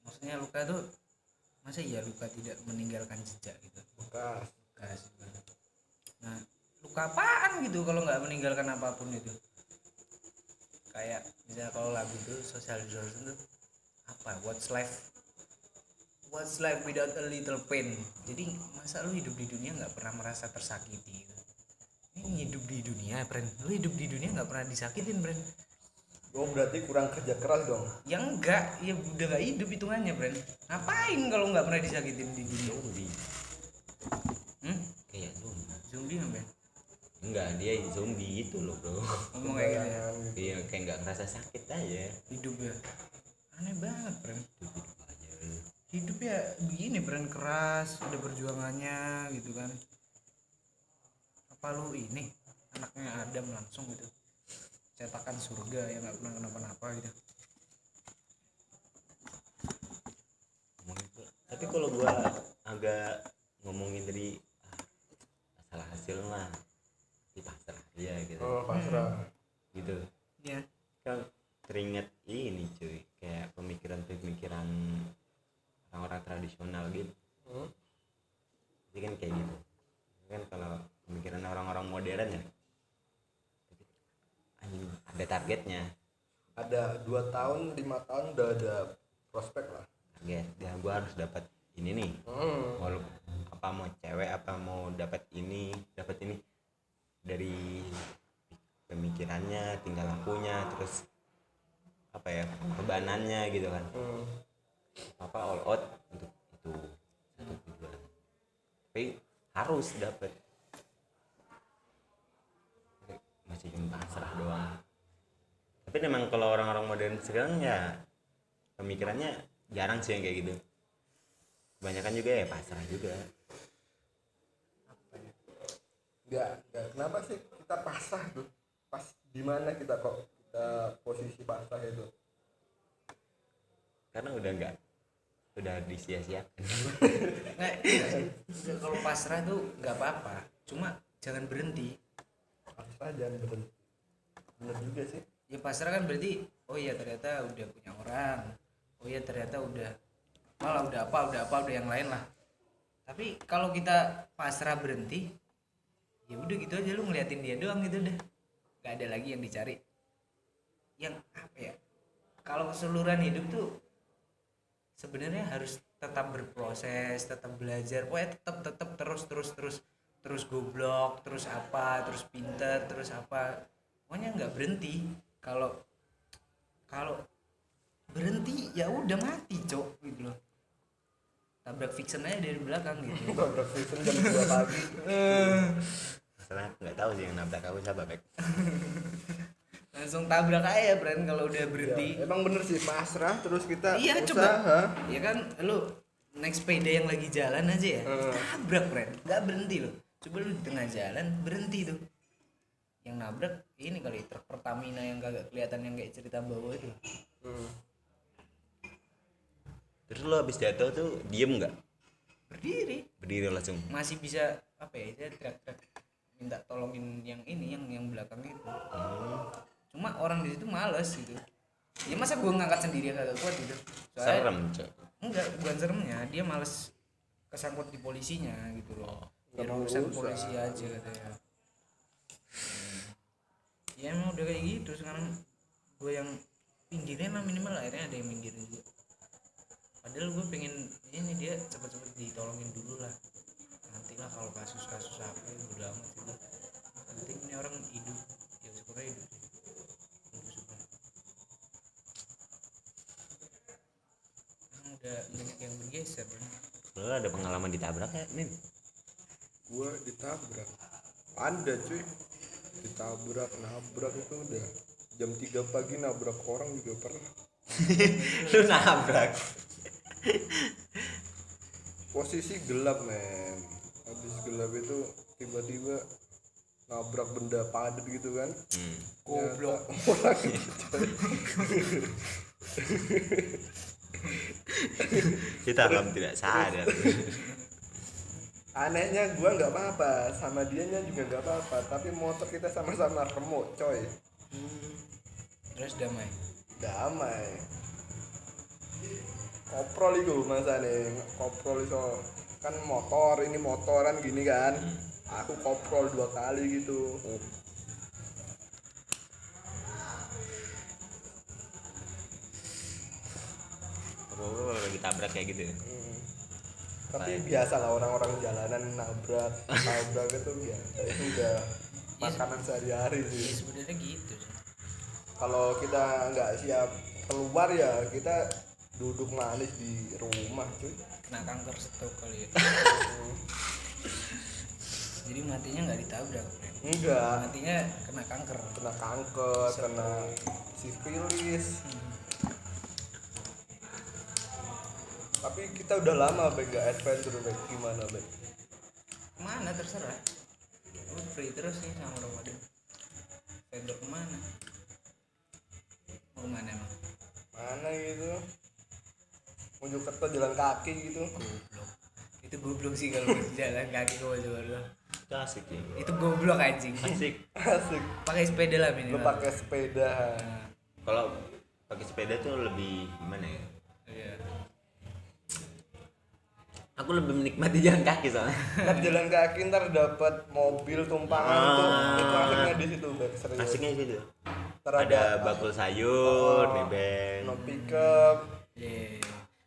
Maksudnya luka tuh masa iya luka tidak meninggalkan jejak gitu, Bekas. bekas gitu. Nah luka apaan gitu kalau nggak meninggalkan apapun itu. Kayak misalnya kalau lagu tuh social distortion tuh apa, what's life without a little pain. Jadi masa lu hidup di dunia nggak pernah merasa tersakiti gitu. Ini hidup di dunia friend, lu hidup di dunia nggak pernah disakitin friend. Oh berarti kurang kerja keras dong. Ya enggak, ya udah nggak hidup hitungannya friend. Ngapain kalau nggak pernah disakitin di dunia? Zombie. Kayak zombie. Zombie ngapain? Enggak, dia zombie itu loh bro. Ngomong kayak gitu ya, Iya kayak nggak ngerasa sakit aja. hidup ya aneh banget friend. Hidup aja. Hidup ya begini friend, keras, ada perjuangannya gitu kan. Apa lu ini anaknya Adam langsung gitu cetakan surga yang nggak pernah kenapa-napa gitu. Tapi kalau gua agak ngomongin dari masalah hasil mah dipasrah aja gitu. Oh pasrah. Gitu. Ya Kan teringat ini cuy, kayak pemikiran orang-orang tradisional gitu. Jadi kan kayak gitu. Kan kalau pemikiran orang-orang modern ya anjing ada targetnya. Ada 2 tahun 5 tahun udah ada prospek lah. Target dan gua harus dapat ini nih. Walaupun apa mau cewek apa mau dapat ini dari pemikirannya, tingkah lakunya, terus apa ya pengorbanannya gitu kan. Apa all out untuk itu satu tujuan. Tapi harus dapat. Masih cuma pasrah doang. Tapi memang kalau orang-orang modern sekarang ya pemikirannya jarang sih yang kayak gitu. Kebanyakan juga ya pasrah juga. Enggak, kenapa sih kita pasrah tuh? Pas di mana kita kok kita posisi pasrah itu? Karena udah disia-siakan. nggak iya sih. Kalau pasrah tuh nggak apa-apa, cuma jangan berhenti. Pasrah jangan berhenti. Bener juga sih. Ya pasrah kan berarti oh iya ternyata udah punya orang, oh iya ternyata udah malah udah yang lain lah. Tapi kalau kita pasrah berhenti, ya udah gitu aja, lu ngeliatin dia doang gitu udah, nggak ada lagi yang dicari. Yang apa ya, kalau keseluruhan hidup tuh sebenarnya harus tetap berproses, tetap belajar, pokoknya tetap terus goblok, terus apa, terus pinter, terus apa, pokoknya nggak berhenti. Kalau berhenti ya udah mati cok gitu loh, tabrak fiction aja dari belakang gitu. Tabrak season jam 2 pagi. Masalah nggak tahu sih yang nabrak aku siapa Bek. Langsung tabrak aja friend kalau udah berhenti. Ya, emang bener sih pasrah terus kita Iya usaha. coba ya kan, lu naik sepeda yang lagi jalan aja ya, tabrak friend, nggak berhenti lo. Coba lu di tengah jalan berhenti tuh, yang nabrak ini kali truk Pertamina yang kagak kelihatan, yang kayak cerita bawah itu. Terus lo habis jatuh tuh diem nggak? Berdiri Langsung. masih bisa apa ya, dia teriak-teriak minta tolongin yang ini, yang belakang itu. Cuma orang di situ males gitu. Ya masa gua ngangkat sendiri kagak kuat gitu. Serem cok. Enggak, bukan seremnya, dia males kesangkut di polisinya gitu loh. Biar urusan polisi aja katanya. Ya emang udah kayak gitu sekarang. Gue yang pinggirnya emang minimal akhirnya ada yang minggirin juga. Padahal gue pengen ini dia cepet-cepet ditolongin dulu lah. Nanti lah kalau kasus-kasus apa ya udah amat gitu. Penting ini orang hidup, ya syukur aja hidup. Syukur. Sekarang udah banyak yang bergeser kan. Lo ada pengalaman ditabrak ya Min? Gua ditabrak Ada cuy, ditabrak nabrak itu udah jam 3 pagi nabrak orang juga pernah. Lu nabrak. Posisi gelap men, habis gelap itu tiba-tiba nabrak benda padat gitu kan. Goblok. Orang itu, coy. Kita alam tidak sadar. Anehnya gua nggak apa-apa, sama dianya juga nggak apa-apa, tapi motor kita sama-sama remuk coy. Terus damai. Koprol itu masane, koprol iso kan motor, ini motoran gini kan. Aku koprol 2 kali gitu. Oh, ditabrak kayak gitu. Tapi biasa lah orang-orang jalanan nabrak itu biasa, itu udah makanan sehari-hari Ya sih. sebenarnya gitu sih. Kalau kita nggak siap keluar ya kita duduk manis di rumah cuy. Kena kanker stroke kali ya. Jadi matinya nggak ditabrak, Bren. Enggak, Matinya kena kanker. kena kanker, kena sifilis. Tapi kita udah lama Bek nggak adventure Bek, gimana Bek? Kemana terserah. Lu free terus nih sama Ramadan. Vendor kemana? Mau kemana emang? Mana gitu? Mojokerto jalan kaki gitu. Goblok. Itu goblok sih kalau jalan kaki ke Mojokerto. Itu asik ya. Itu goblok anjing. Asik. Asik. Pakai sepeda lah Lu minimal. pakai sepeda. Nah, Kalau pakai sepeda tuh lebih gimana ya? iya. Aku lebih menikmati jalan kaki soalnya. Kan jalan kaki ntar dapat mobil tumpangan itu asiknya di situ Bek, serius. Asiknya gitu. Ntar Ada bakul sayur, Oh, nebeng. no pickup. Iya.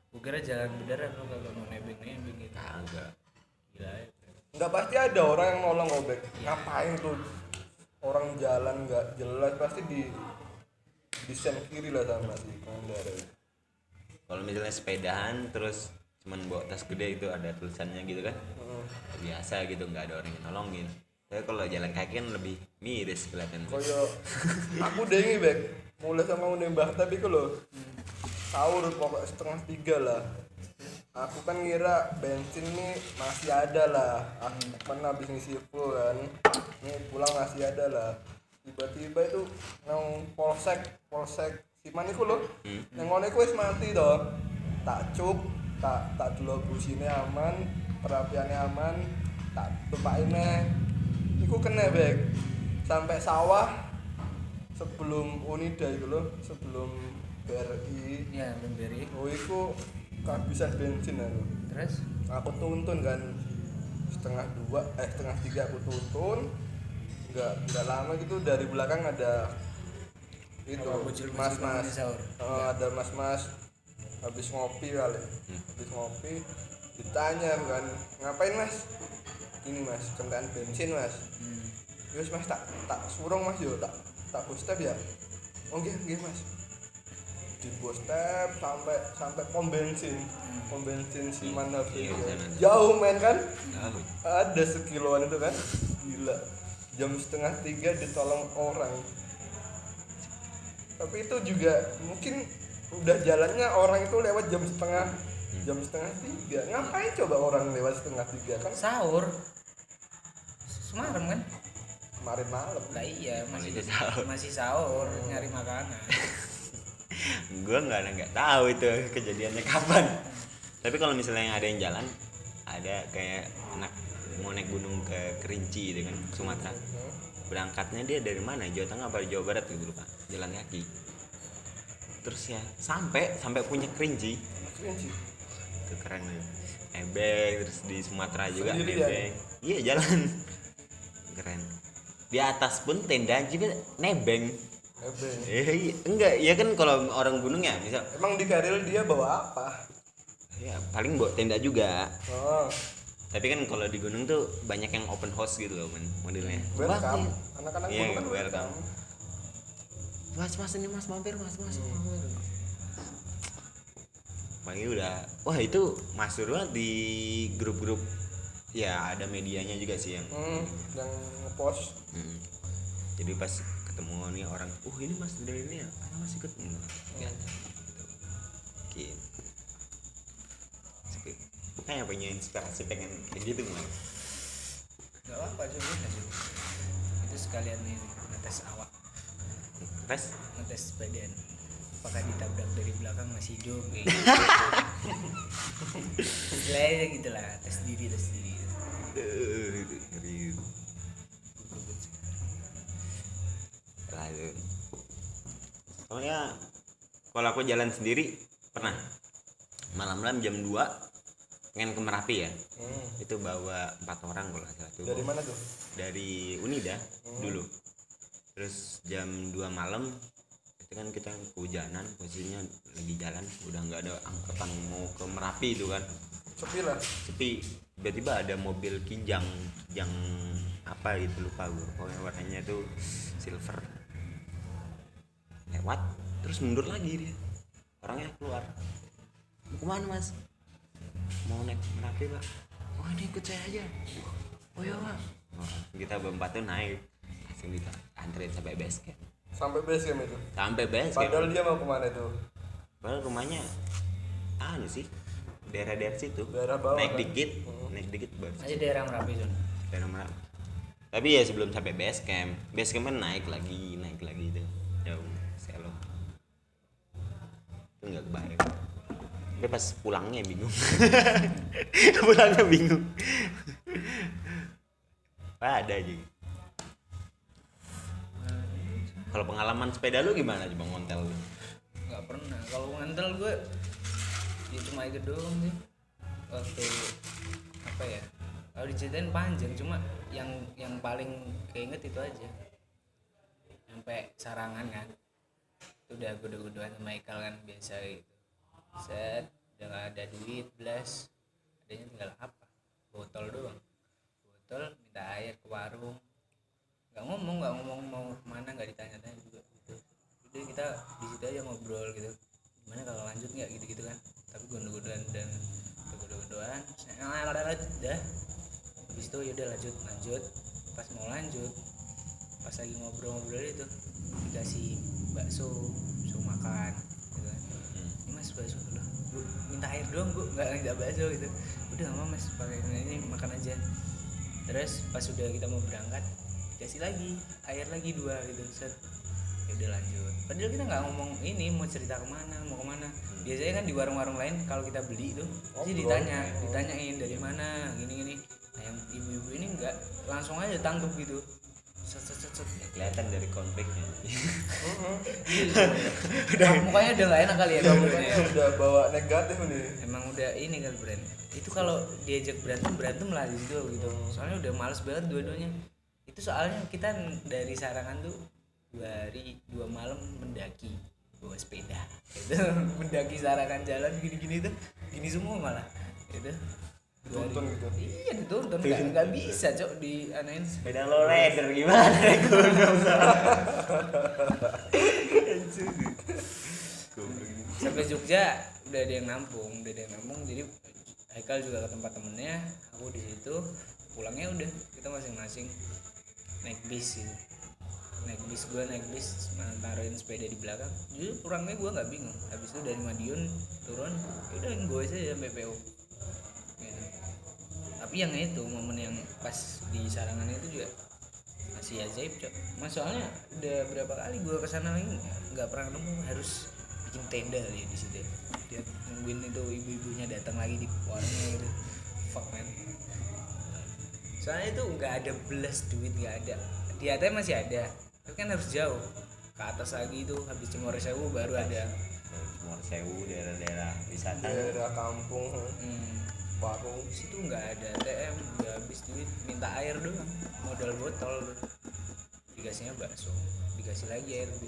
Gua kira jalan beneran lu kagak mau nebeng-nebeng gitu. Kagak. Gila ya. Nggak pasti ada orang yang nolong Obek. Ngapain tuh orang jalan nggak jelas pasti di sen kiri lah sama si pengendara. Kalau misalnya sepedahan terus cuman bawa tas gede itu ada tulisannya gitu kan. Biasa gitu, nggak ada orang yang nolongin. Tapi kalau jalan kaki kan lebih miris kelihatan. Koyo aku dengi Bek. Mulai sama nembak tapi kalau sahur pokok 2:30 lah. Aku kan ngira bensin nih masih ada lah. Aku kan habis ngisi full kan. Nih pulang masih ada lah. Tiba-tiba itu nang polsek Siman iku lho. Nang ngene iku wis mati to. Tak cuk, tak delok busine aman, perapiannya aman, tak tumpaki neh. Iku kena Bek. Sampai sawah sebelum Unida itu lho, sebelum BRI. Iya, Bemberi. Oh iku kehabisan bensin aku. Terus Aku tuntun kan 2:30 aku tuntun. Enggak lama gitu dari belakang ada itu apa, bocil-bocil mas-mas. temennya sahur? Ada mas-mas habis ngopi kali. Habis ngopi ditanya kan, "Ngapain Mas?" "Ini Mas, kendaraan bensin Mas." "Yus Mas, tak surung Mas yo, tak booster ya." "Oh nggih Mas." Di booster sampai pom bensin. Pom bensin Siman habis. Iya, sana. Jauh men kan? Tahu. Ada sekiloan itu kan. Gila. Jam 2:30 ditolong orang. Tapi itu juga mungkin udah jalannya orang itu lewat jam 2:30. Ngapain coba orang lewat 2:30 kan sahur. Semarang kan? kemarin malam. Lah iya, Masih sahur. masih sahur nyari makanan. Gua nggak tahu itu kejadiannya kapan. Tapi kalau misalnya ada yang jalan, ada kayak anak mau naik gunung ke Kerinci gitu kan, Sumatera. Berangkatnya dia dari mana? Jawa Tengah apa Jawa Barat gitu lupa. Jalan kaki. Terus ya sampai punya Kerinci. Kerinci. Itu keren ya. Nebeng terus di Sumatera juga Sendirian? nebeng. Iya jalan. Keren. Di atas pun tenda juga nebeng. Ebeng. Iya, enggak, ya kan kalau orang gunung ya misal Emang di Karil dia bawa apa? ya paling bawa tenda juga. Oh, Tapi kan kalau di gunung tuh banyak yang open house gitu loh modelnya. welcome. Anak-anak Iya, gunung kan welcome. welcome. Mas ini mas mampir mas. Pagi udah, wah itu masuk banget di grup-grup ya ada medianya juga sih yang yang ngepost. Jadi pas ketemu nih orang, ini mas dari ini ya, ayo mas ikut gitu. Kayak punya inspirasi pengen kayak gitu mas. Gak apa-apa juga itu sekalian nih ngetes awak, ngetes badan apakah ditabrak dari belakang masih hidup gitu. Istilahnya gitu lah, tes diri Lalu soalnya kalau aku jalan sendiri pernah malam-malam jam 2 pengen ke Merapi ya. Itu bawa 4 orang kalau nggak salah tuh. Dari mana tuh? Dari Unida dulu. Terus jam 2 malam itu kan kita kehujanan, posisinya lagi jalan, udah nggak ada angkutan mau ke Merapi itu kan. Sepi lah. Sepi. Tiba-tiba ada mobil Kijang yang apa gitu lupa gue. Pokoknya warnanya tuh silver. Lewat terus mundur lagi dia. Orangnya keluar. Mau kemana mas? Mau naik Merapi pak. Oh ini ikut saya aja. Oh iya pak. Kita berempat tuh naik langsung kita anterin sampai base camp. Sampai base camp itu. Sampai base camp. Padahal dia mau kemana tuh? Padahal rumahnya sih daerah-daerah situ. Daerah bawah. Naik kan? dikit baru. aja daerah Merapi Zon. Daerah Merapi. Tapi ya sebelum sampai base camp kan naik lagi itu. Jauh selo. Itu nggak kebayang. Tapi pas pulangnya bingung. Ada aja. Kalau pengalaman sepeda lu gimana coba ngontel lu? Nggak pernah. Kalau ngantel gue ya cuma ikut doang sih. Waktu apa ya? Kalau diceritain panjang, cuma yang paling keinget itu aja. Sampai Sarangan kan. Itu udah godo-godoan sama Ikal kan biasa gitu. Set, udah gak ada duit, belas. Adanya tinggal apa? Botol doang. Botol, minta air ke warung. Gak ngomong mau kemana, gak ditanya-tanya juga gitu. Udah kita di situ aja ngobrol gitu. Gimana kalau lanjut nggak gitu kan? Tapi godo-godoan dan godo-godoan. Udah. Habis itu yaudah lanjut. Pas mau lanjut, pas lagi ngobrol-ngobrol itu dikasih bakso makan gitu kan. Ini mas bakso lah, bu minta air doang bu, nggak minta bakso gitu. Udah nggak mas pakai ini makan aja. Terus pas udah kita mau berangkat dikasih lagi air lagi 2 gitu. Set, ya udah lanjut. Padahal kita nggak ngomong ini mau cerita mau kemana. Biasanya kan di warung-warung lain kalau kita beli tuh pasti ditanyain dari mana gini. Nah yang ibu-ibu ini nggak, langsung aja tangkep gitu. Set. Ya, kelihatan dari konfliknya. Mukanya udah nggak enak kali ya. Udah bawa negatif nih. Emang udah ini kan brand. Itu kalau diajak berantem lah di situ gitu. Soalnya udah males banget dua-duanya. Itu soalnya kita dari Sarangan tuh 2 hari 2 malam mendaki bawa sepeda gitu. Mendaki Sarangan jalan gini-gini tuh gini semua malah gitu. Dituntun gitu. Iya dituntun, nggak bisa cok dianain. Sepeda lo rider gimana gunung. Sampai Jogja udah ada yang nampung, jadi Haikal juga ke tempat temennya, aku di situ. Pulangnya udah kita masing-masing naik bis gitu. Gue naik bis taruhin sepeda di belakang. Jadi pulangnya gue nggak bingung. Habis itu dari Madiun turun, udah gue aja sampai PO. Gitu. Tapi yang itu momen yang pas di Sarangan itu juga masih ajaib cok. Soalnya udah berapa kali gue kesana lagi nggak pernah nemu, harus bikin tenda dia di situ. Dia nungguin itu ibu-ibunya datang lagi di warungnya gitu. Fuck man. Soalnya itu nggak ada belas duit, nggak ada. Di ATM masih ada, tapi kan harus jauh ke atas lagi itu. Habis Cemoro Sewu baru ada. Cemoro Sewu daerah-daerah wisata. Daerah kampung. Warung. Di situ nggak ada ATM, udah habis duit, minta air doang, modal botol. Dikasihnya bakso, dikasih lagi air 2.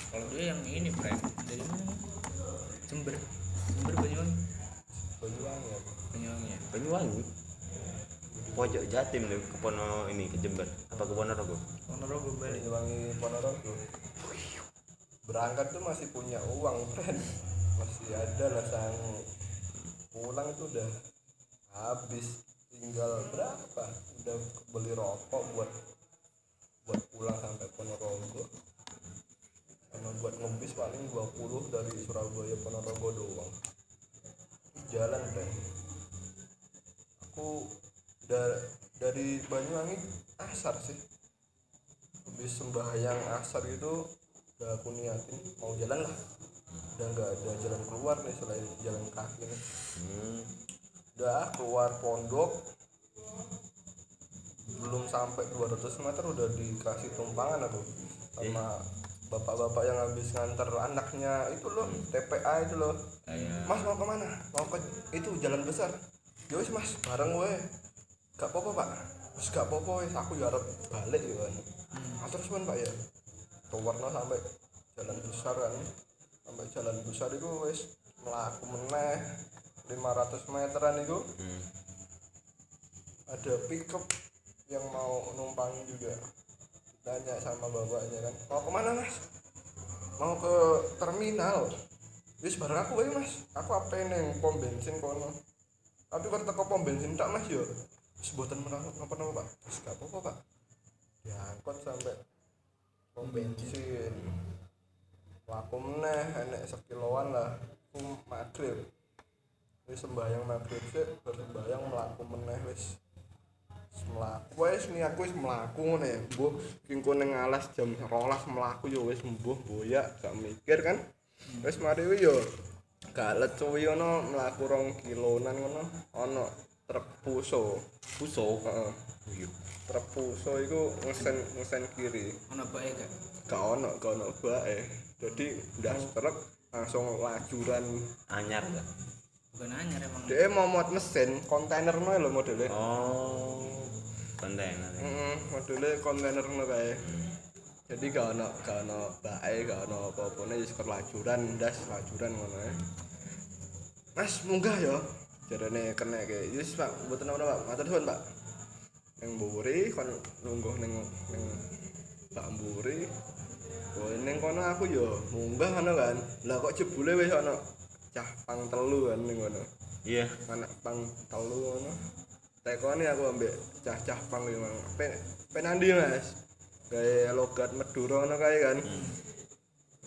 Kalau dia yang ini friend dari mana? Jember Banyuwangi. Pojok Jatim nih ke Jember apa ke Ponorogo? Ponorogo balik. Banyuwangi Ponorogo. Berangkat tuh masih punya uang friend, masih tiada lah sang pulang itu udah habis, tinggal berapa udah beli rokok buat pulang sampai Ponorogo, sama buat ngebis paling 20 dari Surabaya Ponorogo doang. Jalan kan aku dari Banyuwangi asar sih, habis sembahyang asar itu udah aku niatin mau jalan lah, udah nggak ada jalan keluar nih selain jalan kaki nih. Udah keluar pondok belum sampai 200 meter udah dikasih tumpangan aku sama bapak-bapak yang habis nganter anaknya itu loh, TPA itu loh. Mas mau kemana? Mau ke itu jalan besar. Yowis mas bareng gue, gak apa-apa pak. Terus gak apa-apa wes, aku ya harap balik ya kan. Terus kan pak ya keluarnya sampai jalan besar kan, sampai jalan besar itu wes melaku meneh 500 meteran itu ada pickup yang mau numpangin juga. Tanya sama bapaknya kan, mau kemana mas? Mau ke terminal. Wis bareng aku wae mas, aku apa neng pom bensin kono. Tapi kalau teko pom bensin tak mas yo, wis boten menapa-napa pak. Wis gak apa-apa pak. Diangkut sampai pom bensin. Laku meneh enek sekiloan lah. Aku maghrib. Wis sembahyang maghrib sih, bersembahyang mlaku meneh wis. Mlaku wis ni aku wis mlaku ngene. Mbuh kingko ning alas jam 12 mlaku yo wis mbuh boyak gak mikir kan. Wis mari yo gak let suwi ono mlaku 2 kilonan ngono ono truk puso. Heeh. Truk puso iku ngesen kiri. Ono bae gak? Gak ono bae. Jadi ndas truk langsung lajuran Anyar enggak? Bukan anyar emang. dia mau muat mesin kontainer no lho modelnya. Oh, kontainer. Modelnya kontainer no kayak. Jadi gak ono bae, gak ono apa-apane wis lajuran, ndas lajuran ngono ae. Mas munggah ya. Jarane kena kayak, "Wis Pak, mboten apa-apa, Pak. Matur nuwun, Pak." Ning mburi kon lungguh ning Pak mburi. Oh, ning kono aku ya munggah ngono kan. Lah kok jebule wis ono cah pang telu kan ning ngono. Iya. Anak pang telu ngono. Tekone aku ambek cah-cah pang iki mang. Penandi Mas? Kayak logat Madura ngono kae kan.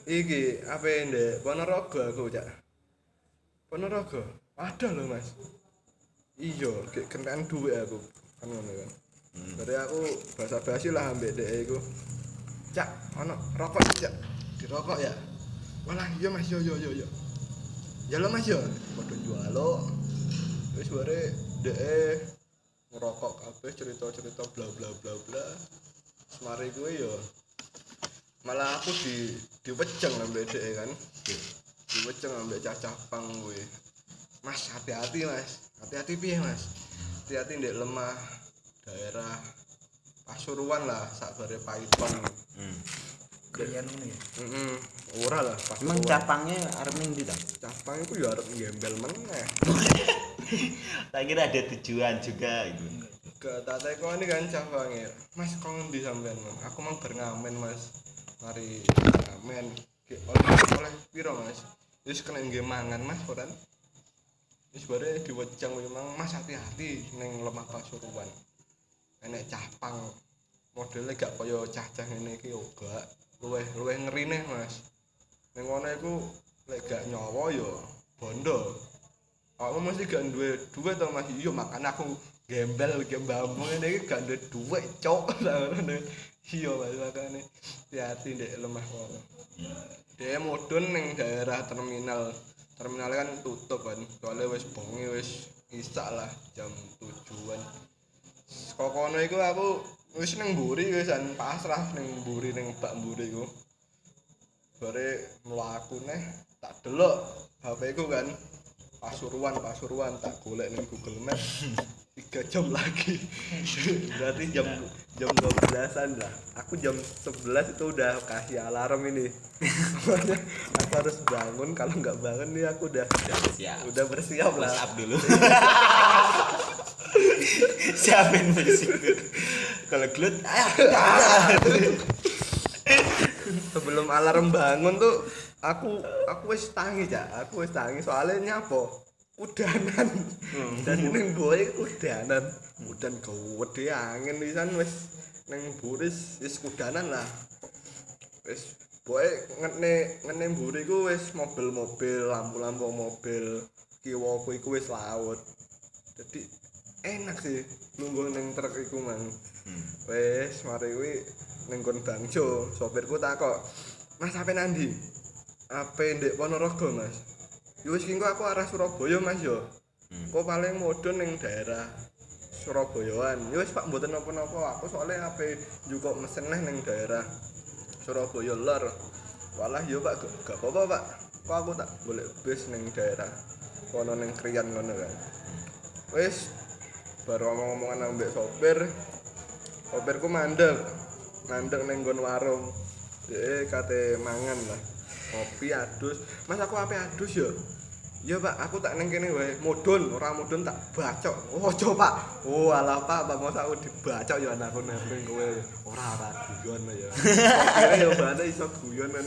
Iki apa ndek Ponorogo aku cak. Ponorogo. Ada lho Mas. Iya, gek kentekan dhuwit aku. Kan ngono kan. Dari aku basa-basi lah ambek dhek iku. Cak, ono rokok cak. Dirokok ya. Walah iya Mas, yo. Ya lo Mas yo. Padha jualo. Wis bare dhek ngerokok kabeh cerita-cerita bla bla bla bla. Semari gue yo malah aku diweceng ambek dhek kan. Diweceng ambek cacah pang gue. Mas hati-hati Mas. Hati-hati piye Mas? Hati-hati ndek lemah daerah Pasuruan lah sakbare Paiton. Kayak ngono ya. Ora lah Emang Pasuruan. capangnya arep ning ndi ta? Capang itu ya arep gembel meneh. Tak kira ada tujuan juga itu. Ke tak tekoni kan capangnya. Mas kok ngendi sampean? Aku mang bar ngamen Mas. Mari ngamen. Oleh piro Mas? Wis kena nggih mangan Mas koran. Wis bare diweceng memang Mas hati-hati ning lemah Pasuruan. Enek capang modelnya gak kaya cah-cah ngene iki yo gak luweh ngerine Mas. Ning ngono iku lek gak nyawa yo bondo. Aku mesti gak duwe duit to Mas. Iya makan aku gembel mbambu ngene iki gak duwe duit cok. Iya Mas makane hati-hati ndek lemah ngono. Dia mudhun ning daerah terminal kan tutup kan. Soale wis bengi wis isak lah jam 7-an. Kok kono iku aku wis ning mburi wisan pasrah ning mburi ning bak mburi iku. Bare mlaku neh tak delok HP ku kan Pasuruan tak golek ning Google Maps 3 jam lagi. Berarti jam 12-an lah. Aku jam 11 itu udah kasih alarm ini. Makanya aku harus bangun, kalau nggak bangun nih aku udah bersiap lah. Up dulu. Siapin musik dulu. Kalau glut, Sebelum alarm bangun tuh aku wis tangi soalnya nyapo udanan dan ning boy udanan udan gede angin pisan wis ning buris wis udanan lah wis boy ngene mburi ku wis mobil-mobil lampu-lampu mobil kiwa iku wis laut jadi enak sih lungguh ning truk iku mang wis mari kuwi ning kon Bangjo sopirku takok Mas ape nandi ape ndek Ponorogo Mas yo wis kengko aku arah Surabaya Mas yo kok paling mudhun ning daerah Surabayaan yo wis Pak mboten napa-napa aku soalnya ape njukuk mesen ning daerah Surabaya lor walah yo Pak gak apa-apa Pak kok aku tak golek bis ning daerah kono ning Kriyan ngono kan wis baru ngomong-ngomongan ambek sopirku mandek ning nggon warung dhek kate mangan lah kopi adus Mas aku ape adus yo iya Pak aku tak ning kene wae mudhun ora mudhun tak bacok ojo Pak oh alah Pak mos aku dibacok yo anakku nempel kowe ora guyon ya kira yo bane iso guyon kan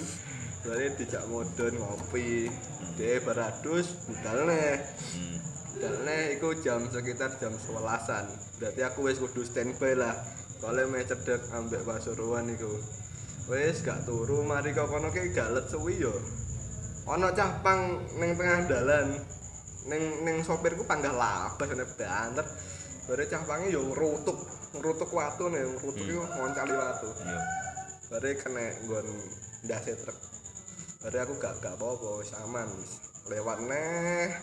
bare dijak mudhun ngopi dhek baradus budalne iku sekitar jam 11-an berarti aku wis kudu standby lah soalnya meh cedek ambek Pasuruan iku wis gak turu mari kok kono ki galet suwi yo ana cah pang ning tengah dalan ning sopirku panggah labas nek banter bare cah pange yo ngrutuk watu nih ngrutuk iku ngoncali watu Iya. bare kena nggon ndase truk bare aku gak apa-apa wis aman lewat neh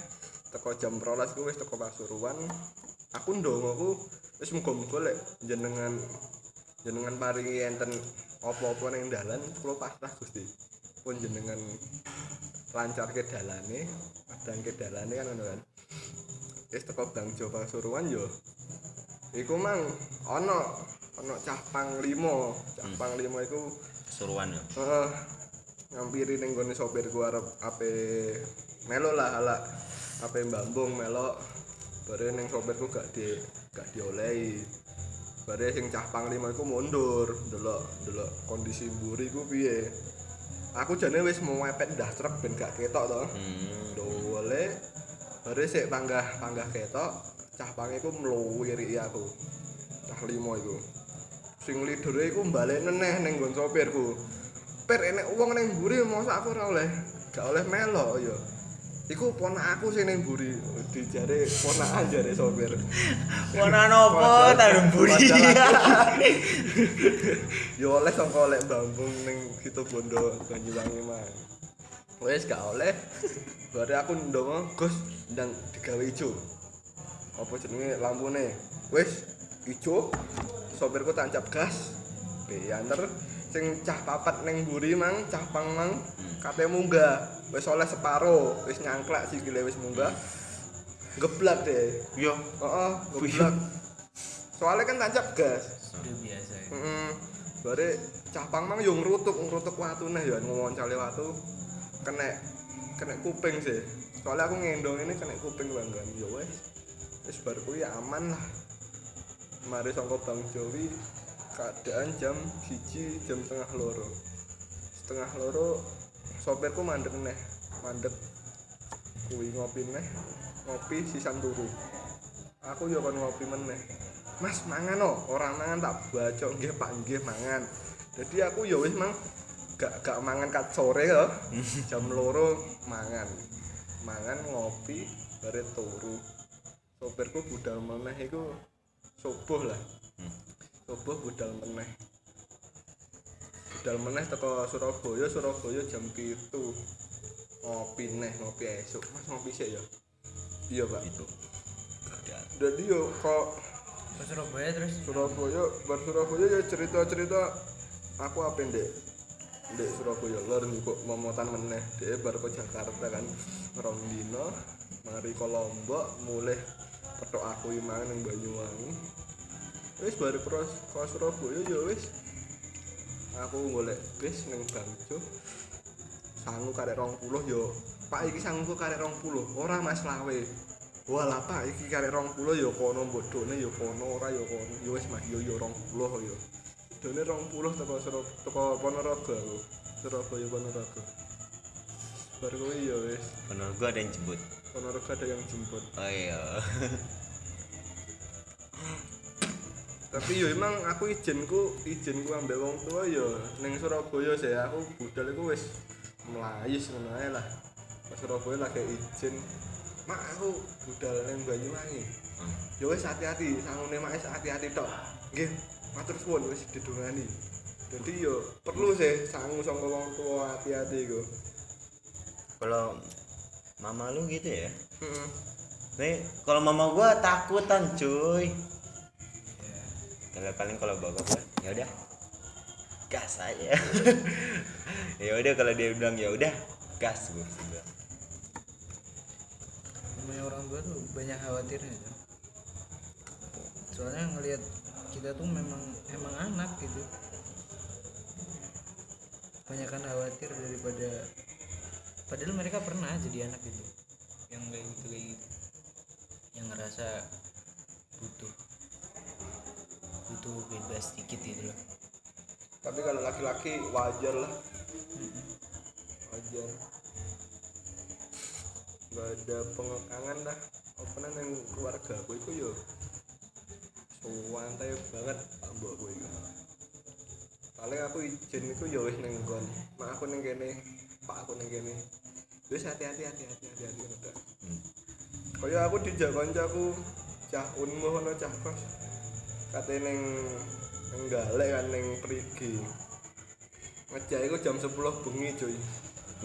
teko jam 12 ku wis teko Pasuruan aku ndongoku wis muga-muga lek jenengan paringi enten apa-apa ning dalan kula pasrah Gusti pun jenengan lancarke dalane padangke dalane kan ngono kan wis teko Bangjo Pasuruan yo iku mang ana cah panglima iku Suruhan ya. heeh ngampiri ning gone sopirku arep ape melok lah ala ape mbambung melok bare ning sopirku gak diolehi bare sing cah panglima iku mundur delok kondisi mburi iku piye aku jane wis mau mepet ndah truk ben gak ketok to dole bare sik panggah ketok cah pange iku mluwiri aku cah limo iku sing lidere iku balik neneh ning nggon sopirku per enek wong ning mburi mosok aku ora gak oleh melok ya iku ponak aku sing ning mburi dijare ponakan jare sopir Ponakan opo ta mburi. yo oleh sangka oleh Bambung ning Situbondo Banyuwangi mah wis gak oleh bare aku ndonga Gus ndang digawe ijo apa jenenge lampune wis ijo sopirku tancap gas beyanter sing cah papat ning mburi mang cah pang mang kate munggah wis oleh separo wis nyangklak sikile wis munggah geblak deh Yo. heeh geblak soalnya kan tancap gas udah biasa ya. bare cah pang mang yo ngrutuk watune ya ngoncale watu kena kuping sih soalnya aku ngendong ini kena kuping banggan ya wis bar kuwi aman lah mari sangka Bangjo wi keadaan jam 1 jam setengah loro sopirku mandek kuwi ngopi sisan turu aku yo kon ngopi meneh Mas mangan ora mangan tak bacok nggih Pak nggih mangan jadi aku yo wis mang gak mangan kat sore yo jam 2 mangan ngopi bare turu sopirku budal meneh iku subuh lah subuh budal meneh teko Surabaya jam 7 ngopi esuk Mas ngopi sik ya iya Pak Itu. jadi yo kok Ke Surabaya terus Surabaya ya cerita aku apa ndek Surabaya lor kok momotan meneh dhek bar ke Jakarta kan rong dino mari ke Lombok mulih petok aku mangan ning Banyuwangi wis bar terus ke Surabaya ya wis aku golek bis ning Bangjo sangu karek 20 yo Pak iki sanguku karek 20 ora Mas lawe walah Pak iki karek 20 yo kono bodone yo kono ora yo kono yo wis Mas yo 20 yo dene 20 teko Ponorogo aku Surabaya Ponorogo bar kuwi ya wis Ponorogo ada yang jemput. Ponorogo ada yang jemput. Oh iya. Tapi yo emang aku izinku ambek wong tua yo ning Surabaya sih aku budal iku wis mlayus ngono ae lah. Pas Surabaya lagi izin. Mak aku budal ning Banyuwangi. Yo wis hati-hati, sangune mak wis hati-hati tok. Nggih, matur suwun wis didongani. Jadi yo perlu sih sangu sangka wong tua hati-hati iku. Kalau mama lu gitu ya? Heeh. Nih, kalau mama gua takutan, cuy. Kalau paling kalau bapak gua, ya udah. Gas aja. Ya udah kalau dia bilang ya udah, gas gua bilang. Namanya orang tua tuh banyak khawatirnya tuh. Soalnya ngelihat kita tuh emang anak gitu. Banyakan khawatir daripada padahal mereka pernah jadi anak gitu. Yang kayak gitu. Yang ngerasa butuh bebas dikit gitu loh. Tapi kalau laki-laki wajar lah. Wajar. Gak ada pengekangan lah. Apa yang keluarga aku itu yo santai banget pak mbok aku itu. Paling aku izin itu yo wis ning nggon. Mak aku ning kene, pak aku ning kene. Wis hati-hati udah. Kaya aku dijak kancaku cah unmu ono cah kos. Kate ning galek kan ning Prigi. Ngejak iku jam 10 bengi cuy.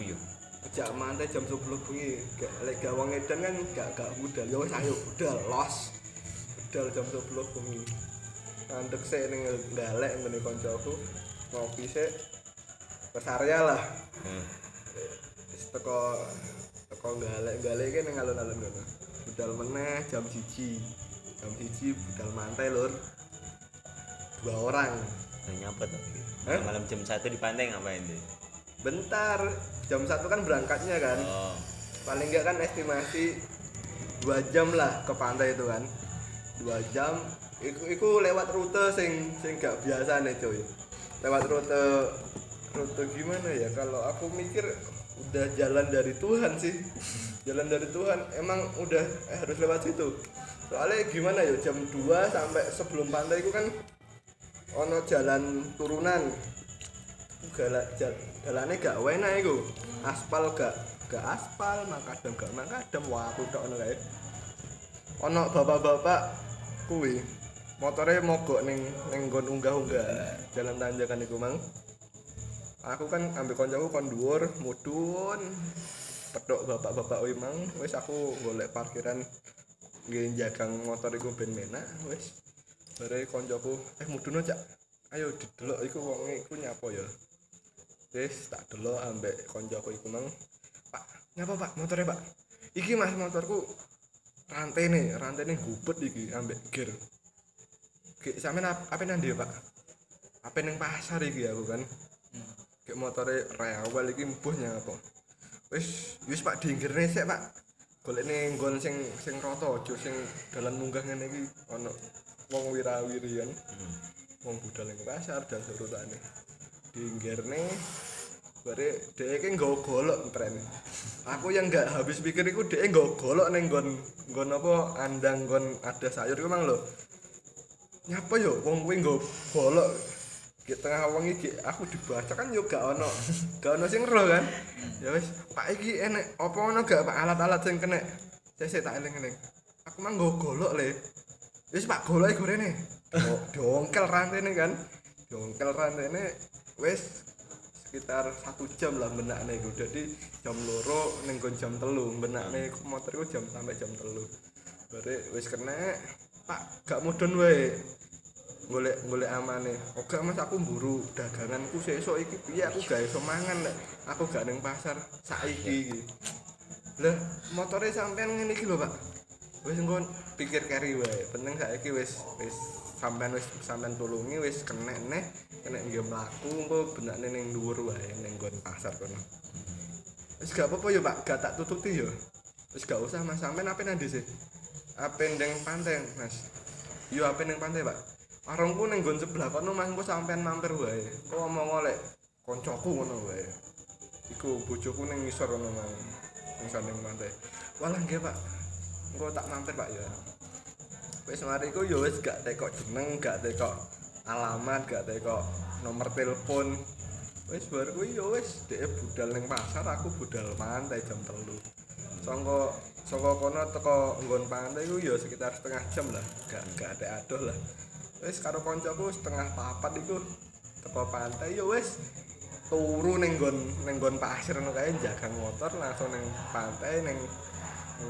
Iya. Ngejak mantai jam 10 bengi. Lek gak wong edan kan gak budal. Ya wis ayo budal los. Budal jam 10 bengi. Mandek sik ning galek ngene kancaku. Ngopi sik. Pesarya lah. Wis teko galek iki ning alun-alun kono. Budal meneh jam 1. Jam 1 budal mantai lur. 2 orang. Nyapa tuh. Hah? Malam jam 1 di pantai ngapain tuh? Bentar, jam 1 kan berangkatnya kan. Oh. Paling enggak kan estimasi 2 jam lah ke pantai itu kan. 2 jam iku lewat rute sing gak biasa nih cuy. Lewat rute gimana ya, kalau aku mikir udah jalan dari Tuhan sih. Jalan dari Tuhan emang udah harus lewat situ. Soalnya gimana ya, jam 2 sampai sebelum pantai itu kan ono jalan turunan. Jalannya gak enak iku. Aspal gak aspal, makadam waktu tok ono kae. Ono bapak-bapak kuwi motore mogok ning nggon unggah-unggah jalan tanjakan iku mang. Aku kan ambil koncoku kon dhuwur mudhun. Pedhok bapak-bapak kuwi mang, wis aku golek parkiran nggih jagang motor iku ben menak wis. Bare koncoku, mudhun cak. Ayo didelok iku wonge iku nyapa ya. Wis tak delok ambek koncoku iku mang. Pak, nyapa Pak motore Pak? Iki Mas motorku rantene gubet iki ambek gear. Ki sampean apa nang ndi Pak? Apa ning pasar iki aku kan. Ki motore rewel iki mbuh nyapa. Wis Pak dinggirne sik Pak. Golekne nggon sing rata aja sing dalan munggah ngene iki ana wong wirawirian. Wong budal ning pasar dan surutane. Dinggirne bare dhek iki nggawa golok tren. Aku yang enggak habis pikir iku dhek nggawa golok ning nggon apa andang nggon ada sayur ku mang lho. Nyapa yo wong kuwi nggawa golok. Ki tengah wong iki aku dibaca kan yo gak ono sing ero kan. Ya wis, Pak iki enek apa ono gak Pak alat-alat sing kena. Sik tak eling-eling. Aku mang nggawa golok le. Wis Pak goloke gorene. Dongkel rantene kan. Dongkel rantene wis sekitar 1 jam lah benakne iku. Dadi jam 2 ning jam 3 benakne motorku sampai jam 3. Bare wis kena, Pak gak mudhun wae. Golek amane. Oke Mas aku mburu daganganku sesuk iki piye aku gak iso mangan nek aku gak ning pasar saiki iki. Lah motore sampean ngene iki lho Pak. Wis engko pikir keri wae. Penting saiki wis sampean tulungi wis kena nggih mlaku engko benakne ning dhuwur wae ning nggon pasar kono. Wis gak apa-apa ya Pak, gak tak tututi ya. Wis gak usah Mas, sampean ape nang ndi sih? Ape ndeng pantai Mas. Yo ape ning pantai Pak. Warungku ning nggon sebelah kono Mas, engko sampean mampir wae. Kok omong oleh koncoku ngono wae. iku bojoku ning ngisor ngono mang ngisor ning pantai walah nggih Pak engko tak mampir Pak ya wis mari iku ya wis gak tekok jeneng gak tekok alamat gak tekok nomor telepon wis bar kuwi ya wis dhek budal ning pasar aku budal pantai jam 3 saka kono teko nggon pantai ku ya sekitar setengah jam lah gak ada adoh lah wis karo kancaku setengah 4 iku teko pantai ya wis turu ning nggon pasir ngono kae jagang motor langsung ning pantai ning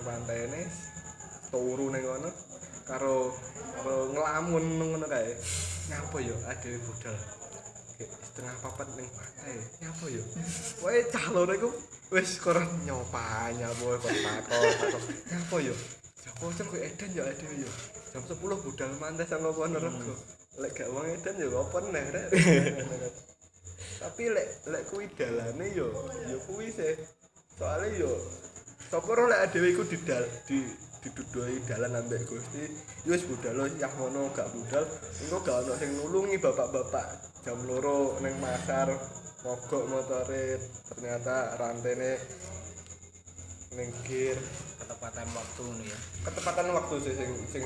pantaine turu ning kono karo ngelamun ngono kae nyapa ya adewe budal setengah 4 ning pantai nyapa ya wae calon iku wis koran nyopa kok takok nyapa ya Japo cek kowe edan ya adewe ya jam 10 budal pantai saka kono rego lek gak wong edan ya apa neh rek tapi lek kuwi dalane yo kuwi sih soalnya yo sokoro lek adewe iku didudoi dalan ambek Gusti wis budal yah ngono gak budal engko gak ono sing nulungi bapak-bapak jam 2 ning pasar mogok motore ternyata rantene ning gear ketepatan waktu ngono ya ketepatan waktu sih sing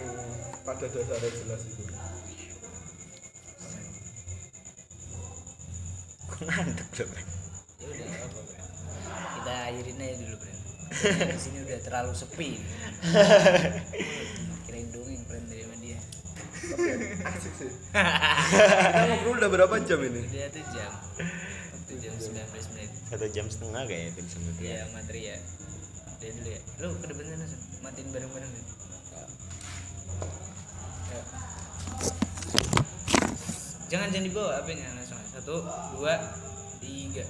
pada dasarnya jelas itu ngantuk loh ya udah apa Bren kita akhirin aja dulu Bren di sini udah terlalu sepi kirain dongeng Bren dari mana dia tapi asik sih kita ngobrol udah berapa jam ini udah 1 jam 19 menit 1 jam setengah kayaknya itu sebenarnya ya materi ya udah dulu ya lu ke depan sana Sun. Matiin bareng-bareng kan ya. Jangan dibawa HP-nya langsung 1 2 3